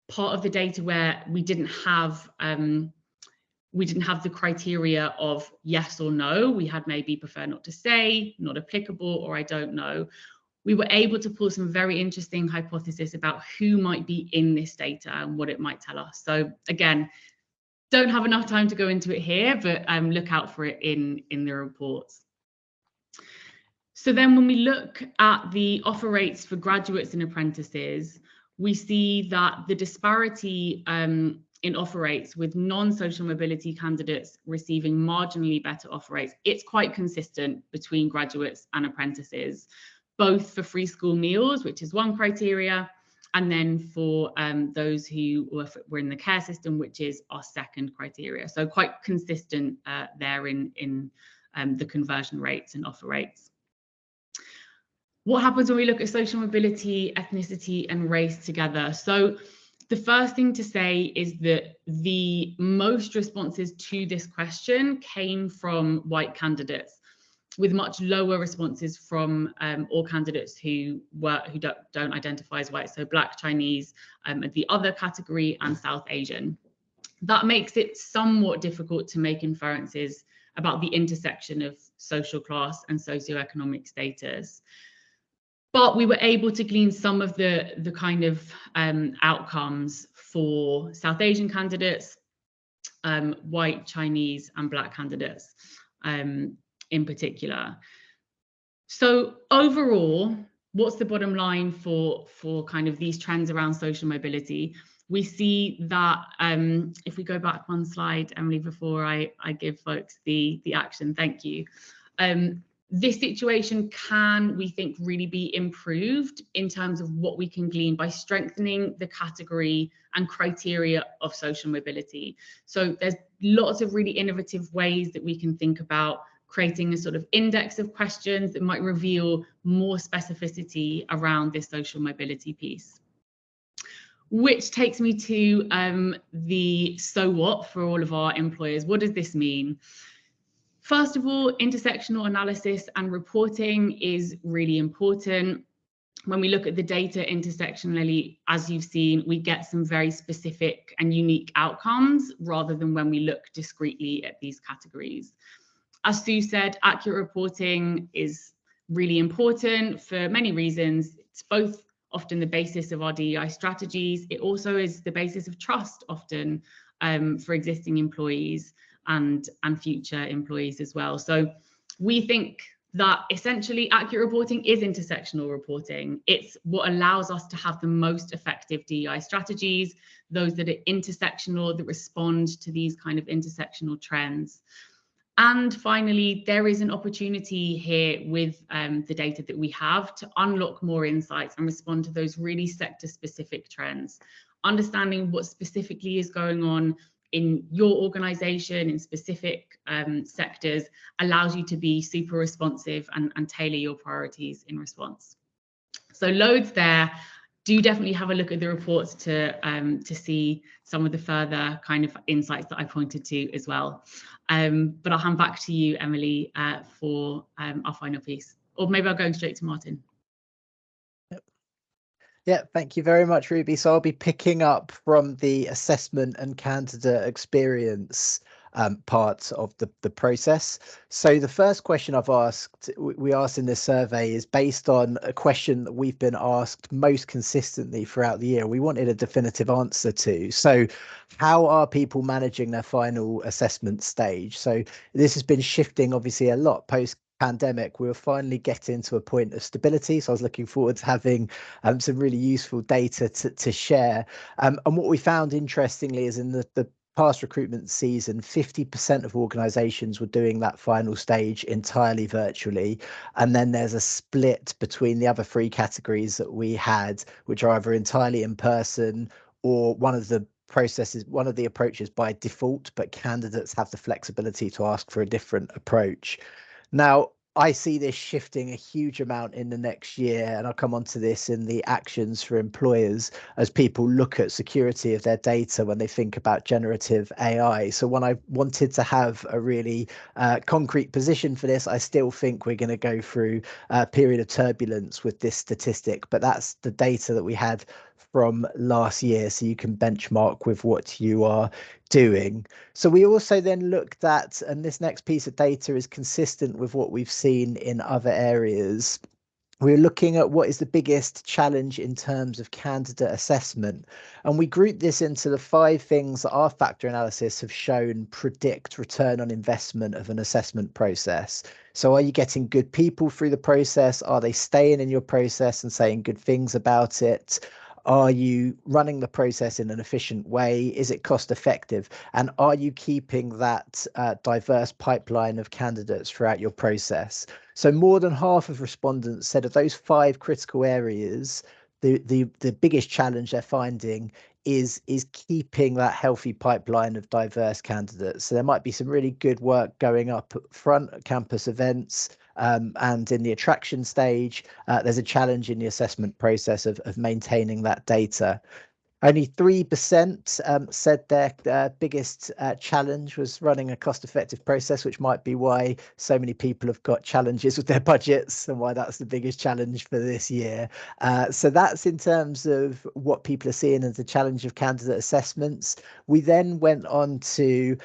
part of the data where we didn't have the criteria of yes or no, we had maybe prefer not to say, not applicable, or I don't know, we were able to pull some very interesting hypotheses about who might be in this data and what it might tell us. So again, don't have enough time to go into it here, but look out for it in the reports. So then when we look at the offer rates for graduates and apprentices, we see that the disparity in offer rates with non-social mobility candidates receiving marginally better offer rates, it's quite consistent between graduates and apprentices, both for free school meals, which is one criteria, and then for those who were in the care system, which is our second criteria. So quite consistent there in the conversion rates and offer rates. What happens when we look at social mobility, ethnicity, and race together? So the first thing to say is that the most responses to this question came from white candidates, with much lower responses from all candidates who don't identify as white, so Black, Chinese, the other category, and South Asian. That makes it somewhat difficult to make inferences about the intersection of social class and socioeconomic status. But we were able to glean some of the kind of outcomes for South Asian candidates, white, Chinese, and Black candidates in particular. So overall, what's the bottom line for kind of these trends around social mobility? We see that if we go back one slide, Emily, before I give folks the action, thank you. This situation can, we think, really be improved in terms of what we can glean by strengthening the category and criteria of social mobility. So there's lots of really innovative ways that we can think about creating a sort of index of questions that might reveal more specificity around this social mobility piece. Which takes me to the so what for all of our employers. What does this mean? First of all, intersectional analysis and reporting is really important. When we look at the data intersectionally, as you've seen, we get some very specific and unique outcomes rather than when we look discretely at these categories. As Sue said, accurate reporting is really important for many reasons. It's both often the basis of our DEI strategies. It also is the basis of trust often for existing employees and future employees as well. So we think that essentially accurate reporting is intersectional reporting. It's what allows us to have the most effective DEI strategies, those that are intersectional, that respond to these kind of intersectional trends. And finally, there is an opportunity here with the data that we have to unlock more insights and respond to those really sector-specific trends. Understanding what specifically is going on in your organization, in specific sectors, allows you to be super responsive and tailor your priorities in response. So loads there. Do definitely have a look at the reports to see some of the further kind of insights that I pointed to as well. But I'll hand back to you, Emily, for our final piece. Or maybe I'll go straight to Martin.
Yeah, thank you very much, Ruby. So I'll be picking up from the assessment and candidate experience part of the process. So the first question we asked in this survey is based on a question that we've been asked most consistently throughout the year. We wanted a definitive answer to. So how are people managing their final assessment stage? So this has been shifting obviously a lot post pandemic. We were finally getting to a point of stability, so I was looking forward to having some really useful data to share. And what we found interestingly is in the past recruitment season, 50% of organizations were doing that final stage entirely virtually, and then there's a split between the other three categories that we had, which are either entirely in person or one of the processes, one of the approaches by default, but candidates have the flexibility to ask for a different approach. Now, I see this shifting a huge amount in the next year, and I'll come on to this in the actions for employers as people look at security of their data when they think about generative AI. So when I wanted to have a really concrete position for this, I still think we're going to go through a period of turbulence with this statistic, but that's the data that we had from last year, so you can benchmark with what you are doing. So we also then looked at, and this next piece of data is consistent with what we've seen in other areas. We're looking at what is the biggest challenge in terms of candidate assessment. And we group this into the 5 things that our factor analysis have shown predict return on investment of an assessment process. So are you getting good people through the process? Are they staying in your process and saying good things about it? Are you running the process in an efficient way? Is it cost effective? And are you keeping that diverse pipeline of candidates throughout your process? So more than half of respondents said of those 5 critical areas, the biggest challenge they're finding is keeping that healthy pipeline of diverse candidates. So there might be some really good work going up front at campus events, and in the attraction stage, there's a challenge in the assessment process of maintaining that data. Only 3% said their biggest challenge was running a cost-effective process, which might be why so many people have got challenges with their budgets and why that's the biggest challenge for this year. So that's in terms of what people are seeing as the challenge of candidate assessments. We then went on to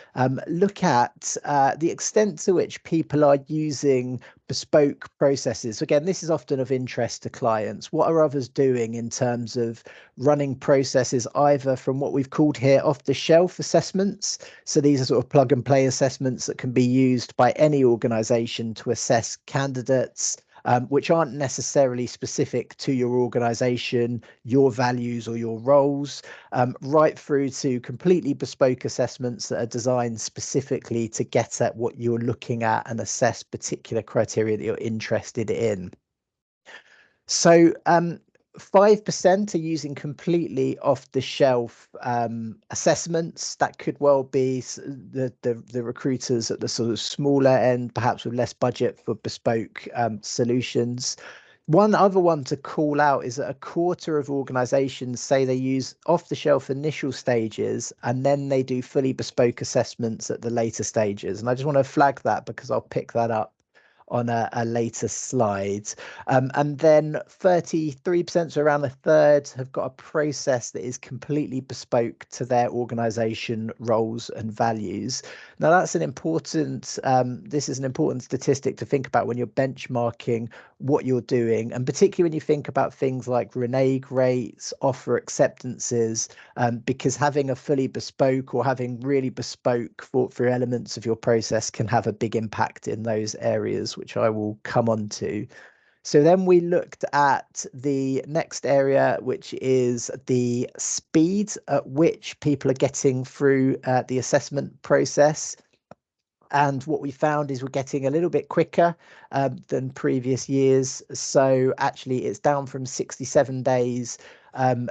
look at the extent to which people are using bespoke processes. So again, this is often of interest to clients. What are others doing in terms of running processes either from what we've called here off-the-shelf assessments? So these are sort of plug and play assessments that can be used by any organization to assess candidates, which aren't necessarily specific to your organization, your values or your roles, right through to completely bespoke assessments that are designed specifically to get at what you're looking at and assess particular criteria that you're interested in. So 5% are using completely off-the-shelf assessments. That could well be the recruiters at the sort of smaller end, perhaps with less budget for bespoke solutions. One other one to call out is that a quarter of organizations say they use off-the-shelf initial stages and then they do fully bespoke assessments at the later stages. And I just want to flag that because I'll pick that up on a later slide. And then 33%, so around a third, have got a process that is completely bespoke to their organization roles and values. Now that's an important, this is an important statistic to think about when you're benchmarking what you're doing, and particularly when you think about things like renege rates, offer acceptances, because having a fully bespoke or having really bespoke thought through elements of your process can have a big impact in those areas, which I will come on to. So then we looked at the next area, which is the speed at which people are getting through the assessment process. And what we found is we're getting a little bit quicker than previous years. So actually it's down from 67 days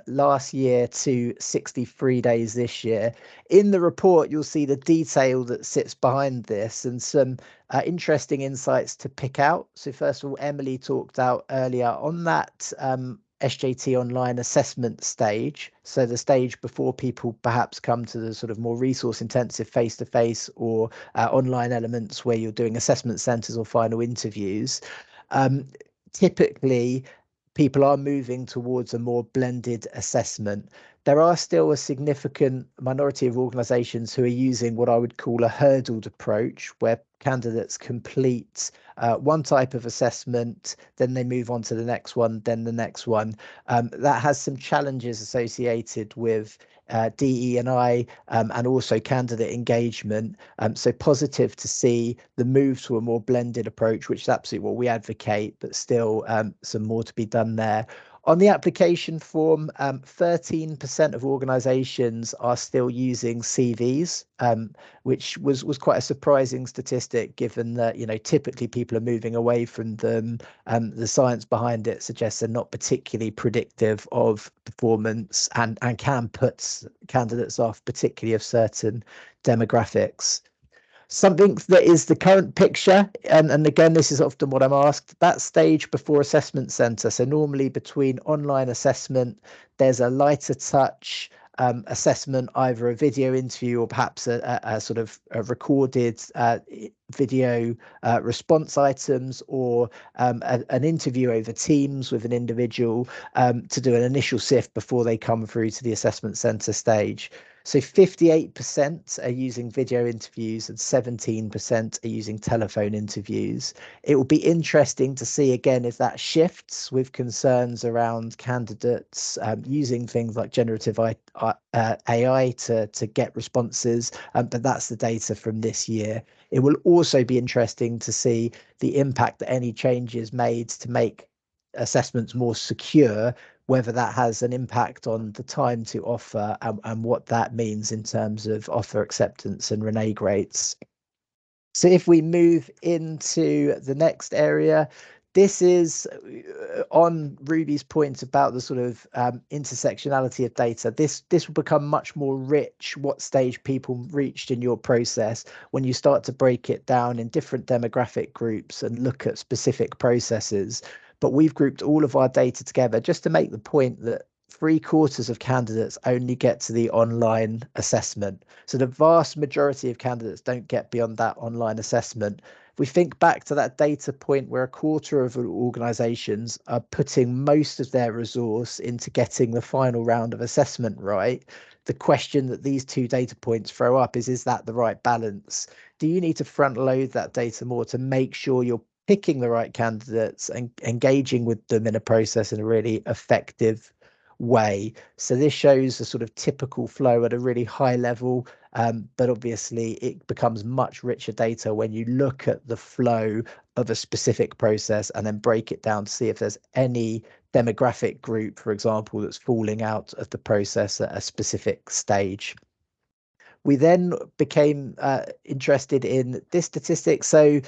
last year to 63 days this year. In the report, you'll see the detail that sits behind this and some interesting insights to pick out. So first of all, Emily talked out earlier on that SJT online assessment stage. So the stage before people perhaps come to the sort of more resource intensive face-to-face or online elements where you're doing assessment centres or final interviews. Typically, people are moving towards a more blended assessment. There are still a significant minority of organisations who are using what I would call a hurdled approach, where candidates complete one type of assessment, then they move on to the next one, then the next one. That has some challenges associated with DE&I and also candidate engagement. So positive to see the move to a more blended approach, which is absolutely what we advocate, but still some more to be done there. On the application form, 13% of organisations are still using CVs, which was quite a surprising statistic, given that, you know, typically people are moving away from them. The science behind it suggests they're not particularly predictive of performance and can put candidates off, particularly of certain demographics. Something that is the current picture, and again, this is often what I'm asked, that stage before assessment centre. So normally between online assessment, there's a lighter touch assessment, either a video interview or perhaps a sort of a recorded video response items, or an interview over Teams with an individual to do an initial sift before they come through to the assessment centre stage. So 58% are using video interviews and 17% are using telephone interviews. It will be interesting to see again if that shifts with concerns around candidates using things like generative AI to get responses, but that's the data from this year. It will also be interesting to see the impact that any changes made to make assessments more secure, whether that has an impact on the time to offer and what that means in terms of offer acceptance and renege rates. So if we move into the next area, this is on Ruby's point about the sort of intersectionality of data. This will become much more rich, what stage people reached in your process, when you start to break it down in different demographic groups and look at specific processes. But we've grouped all of our data together just to make the point that 3/4 of candidates only get to the online assessment. So the vast majority of candidates don't get beyond that online assessment. If we think back to that data point where 1/4 of organisations are putting most of their resource into getting the final round of assessment right, the question that these two data points throw up is that the right balance? Do you need to front load that data more to make sure you're picking the right candidates and engaging with them in a process in a really effective way? So this shows a sort of typical flow at a really high level, but obviously it becomes much richer data when you look at the flow of a specific process and then break it down to see if there's any demographic group, for example, that's falling out of the process at a specific stage. We then became interested in this statistic. So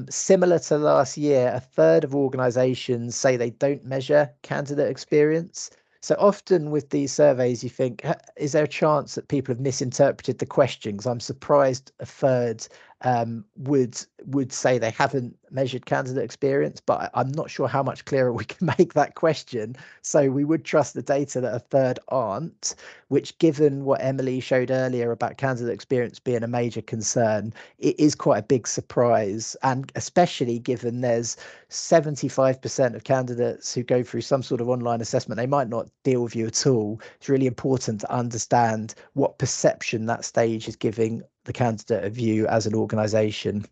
similar to last year, 1/3 of organisations say they don't measure candidate experience. So often with these surveys, you think, is there a chance that people have misinterpreted the questions? I'm surprised 1/3 would say they haven't measured candidate experience, but I'm not sure how much clearer we can make that question. So we would trust the data that 1/3 aren't, which, given what Emily showed earlier about candidate experience being a major concern, it is quite a big surprise. And especially given there's 75% of candidates who go through some sort of online assessment, they might not deal with you at all. It's really important to understand what perception that stage is giving the candidate of you as an organisation.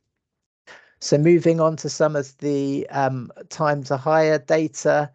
So moving on to some of the time to hire data,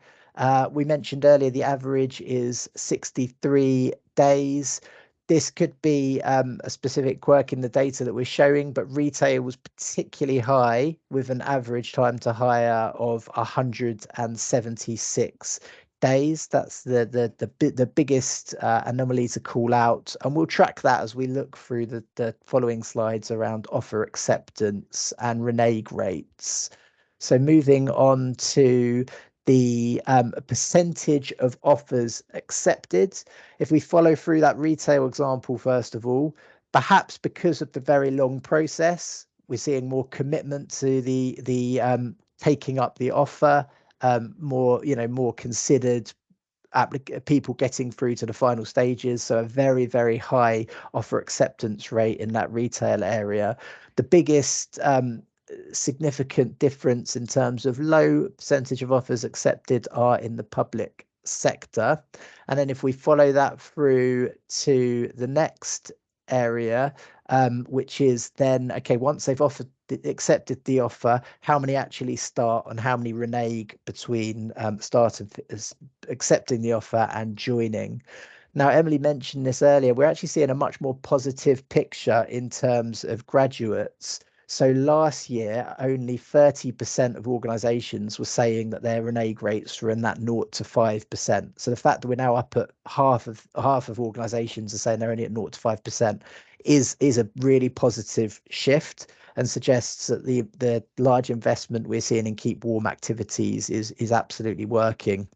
we mentioned earlier the average is 63 days. This could be a specific quirk in the data that we're showing, but retail was particularly high with an average time to hire of 176 days. That's the biggest anomaly to call out, and we'll track that as we look through the following slides around offer acceptance and renege rates. So moving on to the percentage of offers accepted. If we follow through that retail example, first of all, perhaps because of the very long process, we're seeing more commitment to the taking up the offer, more considered people getting through to the final stages. So a very, very high offer acceptance rate in that retail area. The biggest significant difference in terms of low percentage of offers accepted are in the public sector. And then if we follow that through to the next area, which is then, okay, once they've accepted the offer, how many actually start and how many renege between start of accepting the offer and joining. Now, Emily mentioned this earlier, we're actually seeing a much more positive picture in terms of graduates. So last year, only 30% of organisations were saying that their renege rates were in that 0 to 5%. So the fact that we're now up at half of organisations are saying they're only at 0 to 5% is a really positive shift, and suggests that the large investment we're seeing in keep warm activities is absolutely working.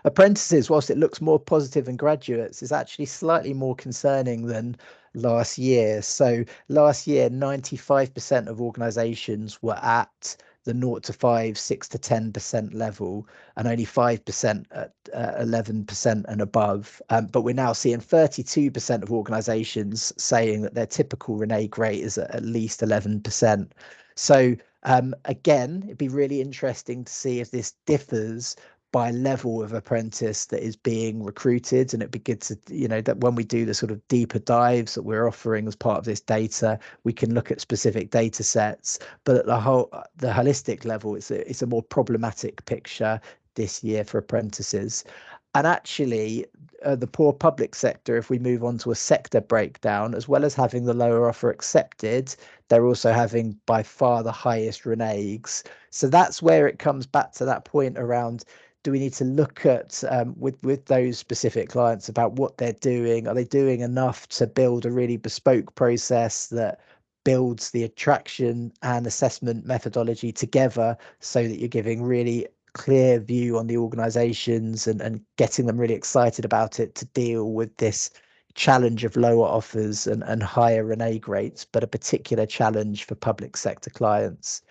Apprentices, whilst it looks more positive than graduates, is actually slightly more concerning than last year. So last year, 95% of organisations were at the 0 to 5, 6 to 10% level, and only 5% at 11% and above. But we're now seeing 32% of organisations saying that their typical renege rate is at least 11%. So again, it'd be really interesting to see if this differs by level of apprentice that is being recruited, and it'd be good to, that when we do the sort of deeper dives that we're offering as part of this data, we can look at specific data sets, but at the holistic level, it's a more problematic picture this year for apprentices. And actually, the poor public sector, if we move on to a sector breakdown, as well as having the lower offer accepted, they're also having by far the highest reneges. So that's where it comes back to that point around, do we need to look at with those specific clients about what they're doing? Are they doing enough to build a really bespoke process that builds the attraction and assessment methodology together, so that you're giving really clear view on the organizations and getting them really excited about it to deal with this challenge of lower offers and higher renege rates, but a particular challenge for public sector clients?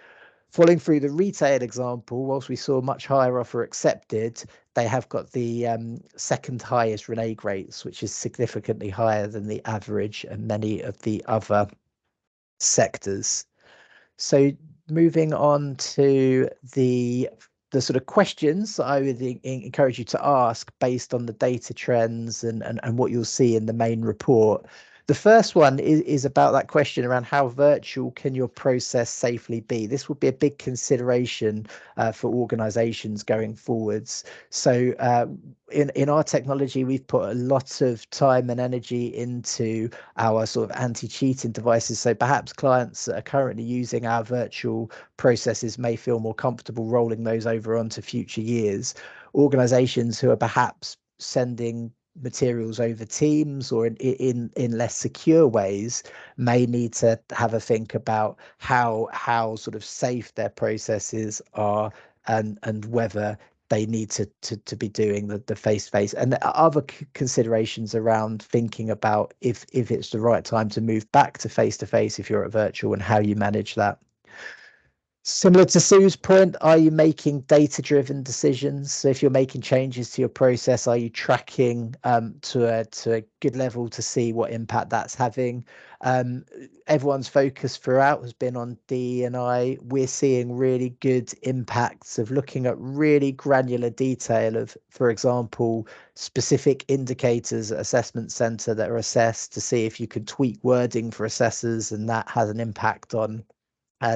Following through the retail example, whilst we saw much higher offer accepted, they have got the second highest renege rates, which is significantly higher than the average and many of the other sectors. So moving on to the sort of questions I would encourage you to ask based on the data trends and what you'll see in the main report. The first one is about that question around how virtual can your process safely be? This would be a big consideration for organizations going forwards. So in our technology, we've put a lot of time and energy into our sort of anti-cheating devices. So perhaps clients that are currently using our virtual processes may feel more comfortable rolling those over onto future years. Organizations who are perhaps sending materials over Teams or in less secure ways may need to have a think about how sort of safe their processes are, and whether they need to be doing the face-to-face, and other considerations around thinking about if it's the right time to move back to face-to-face if you're at virtual, and how you manage that. Similar to Sue's point, are you making data-driven decisions? So if you're making changes to your process, are you tracking to a good level to see what impact that's having? Everyone's focus throughout has been on DE&I. We're seeing really good impacts of looking at really granular detail of, for example, specific indicators at assessment centre that are assessed to see if you can tweak wording for assessors, and that has an impact on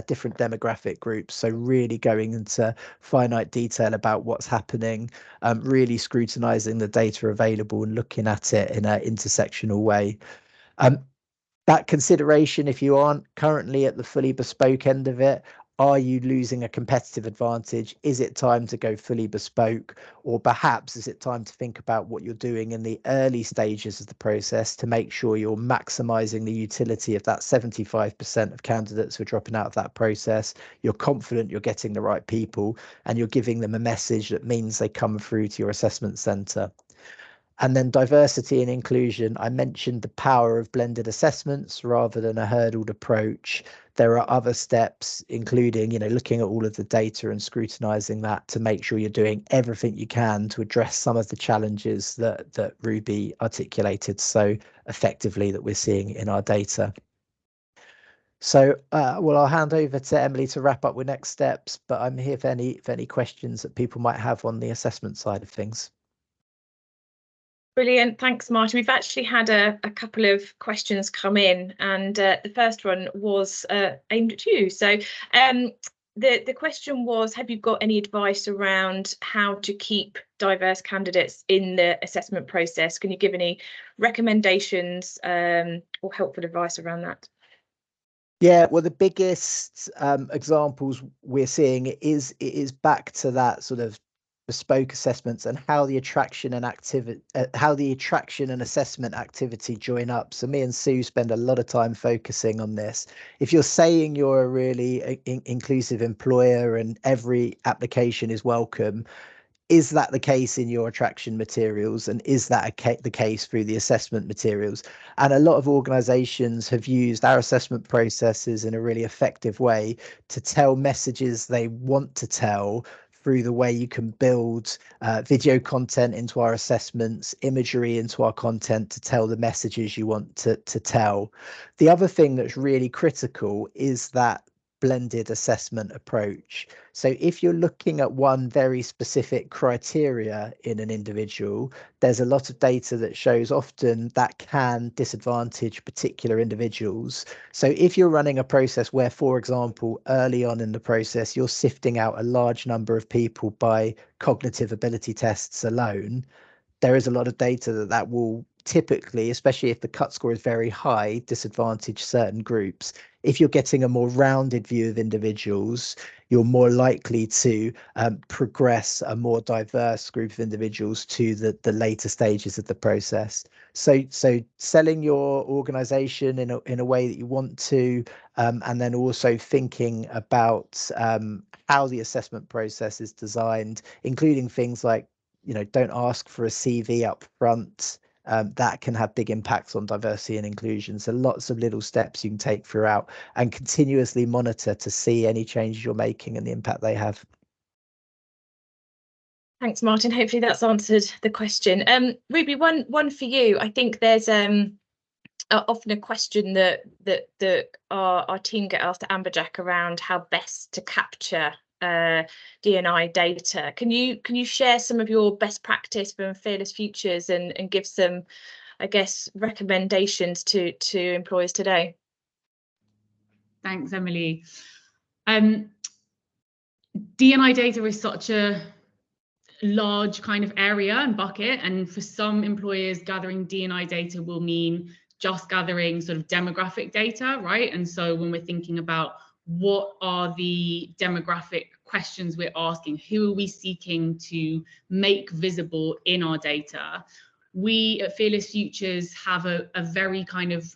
different demographic groups. So really going into finite detail about what's happening, really scrutinizing the data available and looking at it in an intersectional way. That consideration, if you aren't currently at the fully bespoke end of it, are you losing a competitive advantage? Is it time to go fully bespoke? Or perhaps is it time to think about what you're doing in the early stages of the process to make sure you're maximizing the utility of that 75% of candidates who are dropping out of that process? You're confident you're getting the right people, and you're giving them a message that means they come through to your assessment centre. And then diversity and inclusion. I mentioned the power of blended assessments rather than a hurdled approach. There are other steps, including, looking at all of the data and scrutinizing that to make sure you're doing everything you can to address some of the challenges that Ruby articulated so effectively that we're seeing in our data. So, well, I'll hand over to Emily to wrap up with next steps, but I'm here for any questions that people might have on the assessment side of things.
Brilliant, thanks, Martin. We've actually had a couple of questions come in, and the first one was aimed at you. So the question was, have you got any advice around how to keep diverse candidates in the assessment process? Can you give any recommendations or helpful advice around that?
Yeah, well, the biggest examples we're seeing it is back to that sort of bespoke assessments and how the attraction and assessment activity join up. So me and Sue spend a lot of time focusing on this. If you're saying you're a really inclusive employer and every application is welcome, is that the case in your attraction materials, and is that the case through the assessment materials? And a lot of organizations have used our assessment processes in a really effective way to tell messages they want to tell through the way you can build video content into our assessments, imagery into our content to tell the messages you want to tell. The other thing that's really critical is that blended assessment approach. So if you're looking at one very specific criteria in an individual, there's a lot of data that shows often that can disadvantage particular individuals. So if you're running a process where, for example, early on in the process, you're sifting out a large number of people by cognitive ability tests alone, there is a lot of data that will typically, especially if the cut score is very high, disadvantage certain groups. If you're getting a more rounded view of individuals, you're more likely to progress a more diverse group of individuals to the later stages of the process. So selling your organization in a way that you want to, and then also thinking about how the assessment process is designed, including things like, don't ask for a CV up front. That can have big impacts on diversity and inclusion. So lots of little steps you can take throughout and continuously monitor to see any changes you're making and the impact they have.
Thanks, Martin. Hopefully that's answered the question. Ruby, one for you. I think there's often a question that our team get asked at Amberjack around how best to capture D&I data. Can you share some of your best practice from Fearless Futures and give some, I guess, recommendations to employers today?
Thanks, Emily. D&I data is such a large kind of area and bucket, and for some employers, gathering D&I data will mean just gathering sort of demographic data, right? And so when we're thinking about what are the demographic questions we're asking, who are we seeking to make visible in our data, we at Fearless Futures have a very kind of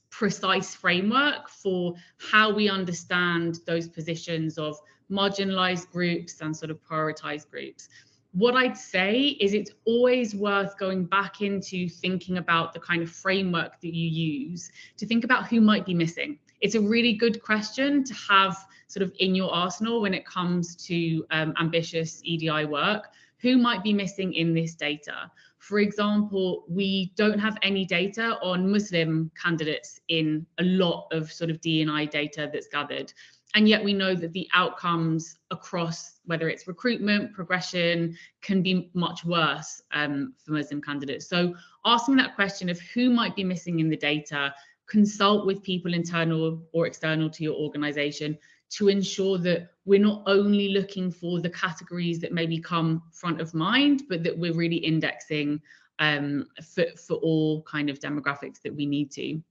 precise framework for how we understand those positions of marginalized groups and sort of prioritized groups. What I'd say is it's always worth going back into thinking about the kind of framework that you use to think about who might be missing. It's a really good question to have sort of in your arsenal when it comes to ambitious ED&I work. Who might be missing in this data? For example, we don't have any data on Muslim candidates in a lot of sort of D&I data that's gathered. And yet we know that the outcomes across, whether it's recruitment, progression, can be much worse for Muslim candidates. So asking that question of who might be missing in the data, consult with people internal or external to your organization to ensure that we're not only looking for the categories that maybe come front of mind, but that we're really indexing for all kind of demographics that we need to.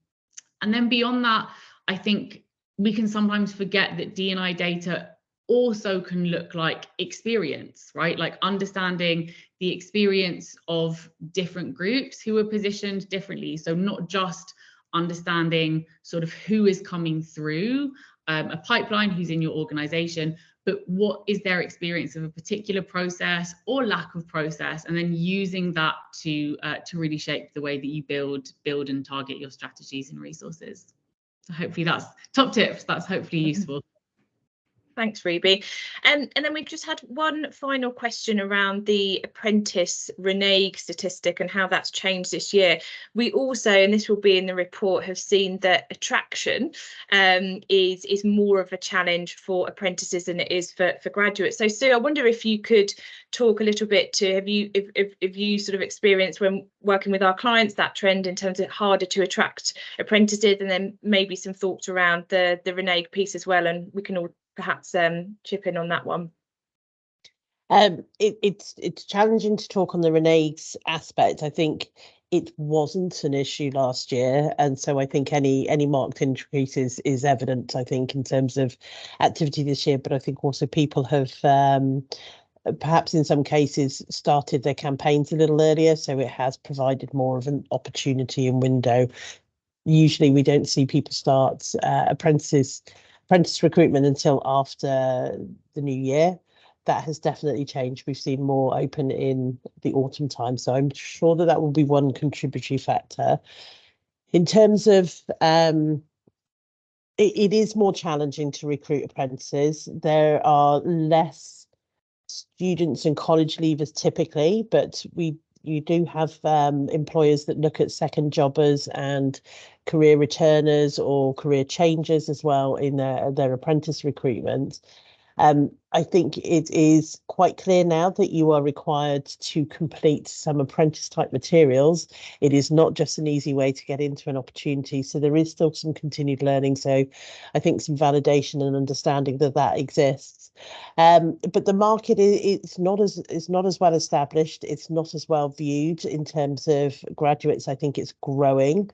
And then beyond that, I think we can sometimes forget that D&I data also can look like experience, right? Like understanding the experience of different groups who are positioned differently. So not just understanding sort of who is coming through a pipeline, who's in your organization, but what is their experience of a particular process or lack of process, and then using that to really shape the way that you build and target your strategies and resources. So hopefully that's top tips. That's hopefully useful.
Thanks, Ruby. And then we've just had one final question around the apprentice renege statistic and how that's changed this year. We also, and this will be in the report, have seen that attraction is more of a challenge for apprentices than it is for graduates. So Sue, I wonder if you could talk a little bit to, if you sort of experienced when working with our clients that trend in terms of harder to attract apprentices, and then maybe some thoughts around the renege piece as well, and we can all perhaps chip in on that one.
It's challenging to talk on the reneges aspect. I think it wasn't an issue last year, and so I think any marked increase is evident, I think, in terms of activity this year. But I think also people have perhaps in some cases started their campaigns a little earlier, so it has provided more of an opportunity and window. Usually we don't see people start apprentice recruitment until after the new year. That has definitely changed. We've seen more open in the autumn time, so I'm sure that will be one contributory factor. In terms of it is more challenging to recruit apprentices. There are less students and college leavers typically, but you do have employers that look at second jobbers and career returners or career changers as well in their apprentice recruitment. I think it is quite clear now that you are required to complete some apprentice type materials. It is not just an easy way to get into an opportunity. So there is still some continued learning. So I think some validation and understanding that exists. But the market is not as well established. It's not as well viewed in terms of graduates. I think it's growing.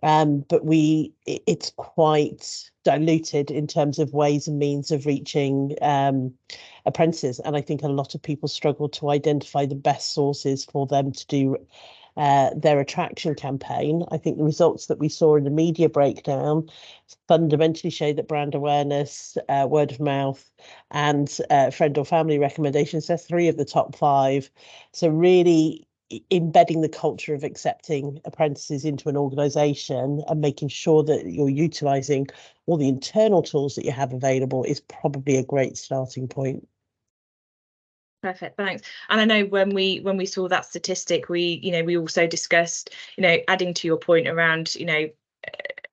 But it's quite diluted in terms of ways and means of reaching apprentices. And I think a lot of people struggle to identify the best sources for them to do their attraction campaign. I think the results that we saw in the media breakdown fundamentally show that brand awareness, word of mouth, and friend or family recommendations, they're 3 of the top 5. So really embedding the culture of accepting apprentices into an organisation and making sure that you're utilising all the internal tools that you have available is probably a great starting point.
Perfect, thanks. And I know when we saw that statistic, we also discussed, adding to your point around,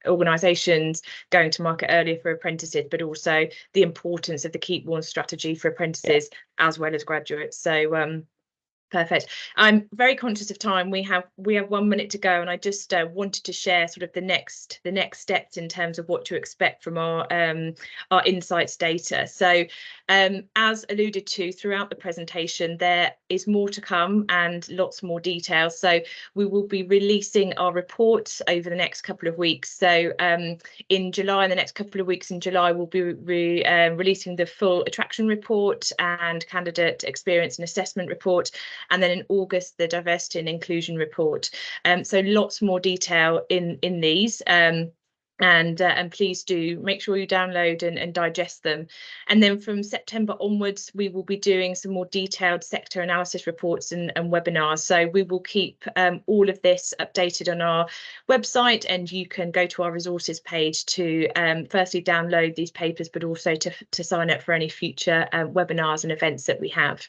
organisations going to market earlier for apprentices, but also the importance of the keep warm strategy for apprentices as well as graduates. So perfect. I'm very conscious of time. We have 1 minute to go, and I just wanted to share sort of the next steps in terms of what to expect from our insights data. So as alluded to throughout the presentation, there is more to come and lots more details. So we will be releasing our reports over the next couple of weeks. So in July, in the next couple of weeks in July, we'll be releasing the full attraction report and candidate experience and assessment report. And then in August, the diversity and inclusion report. So lots more detail in these. And please do make sure you download and digest them. And then from September onwards, we will be doing some more detailed sector analysis reports and webinars. So we will keep all of this updated on our website, and you can go to our resources page to firstly download these papers, but also to sign up for any future webinars and events that we have.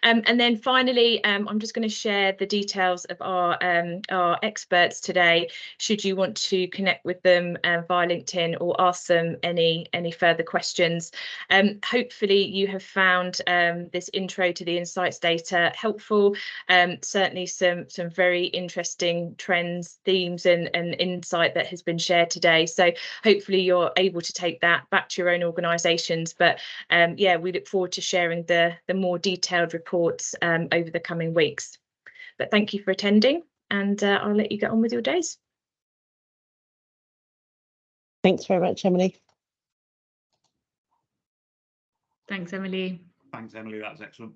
And then finally, I'm just going to share the details of our experts today, should you want to connect with them via LinkedIn or ask them any further questions. Hopefully you have found this intro to the insights data helpful. Certainly some very interesting trends, themes and insight that has been shared today. So hopefully you're able to take that back to your own organisations. But yeah, we look forward to sharing the more detailed reports over the coming weeks. But thank you for attending, and I'll let you get on with your days.
Thanks very much, Emily.
Thanks, Emily.
Thanks, Emily. That was excellent.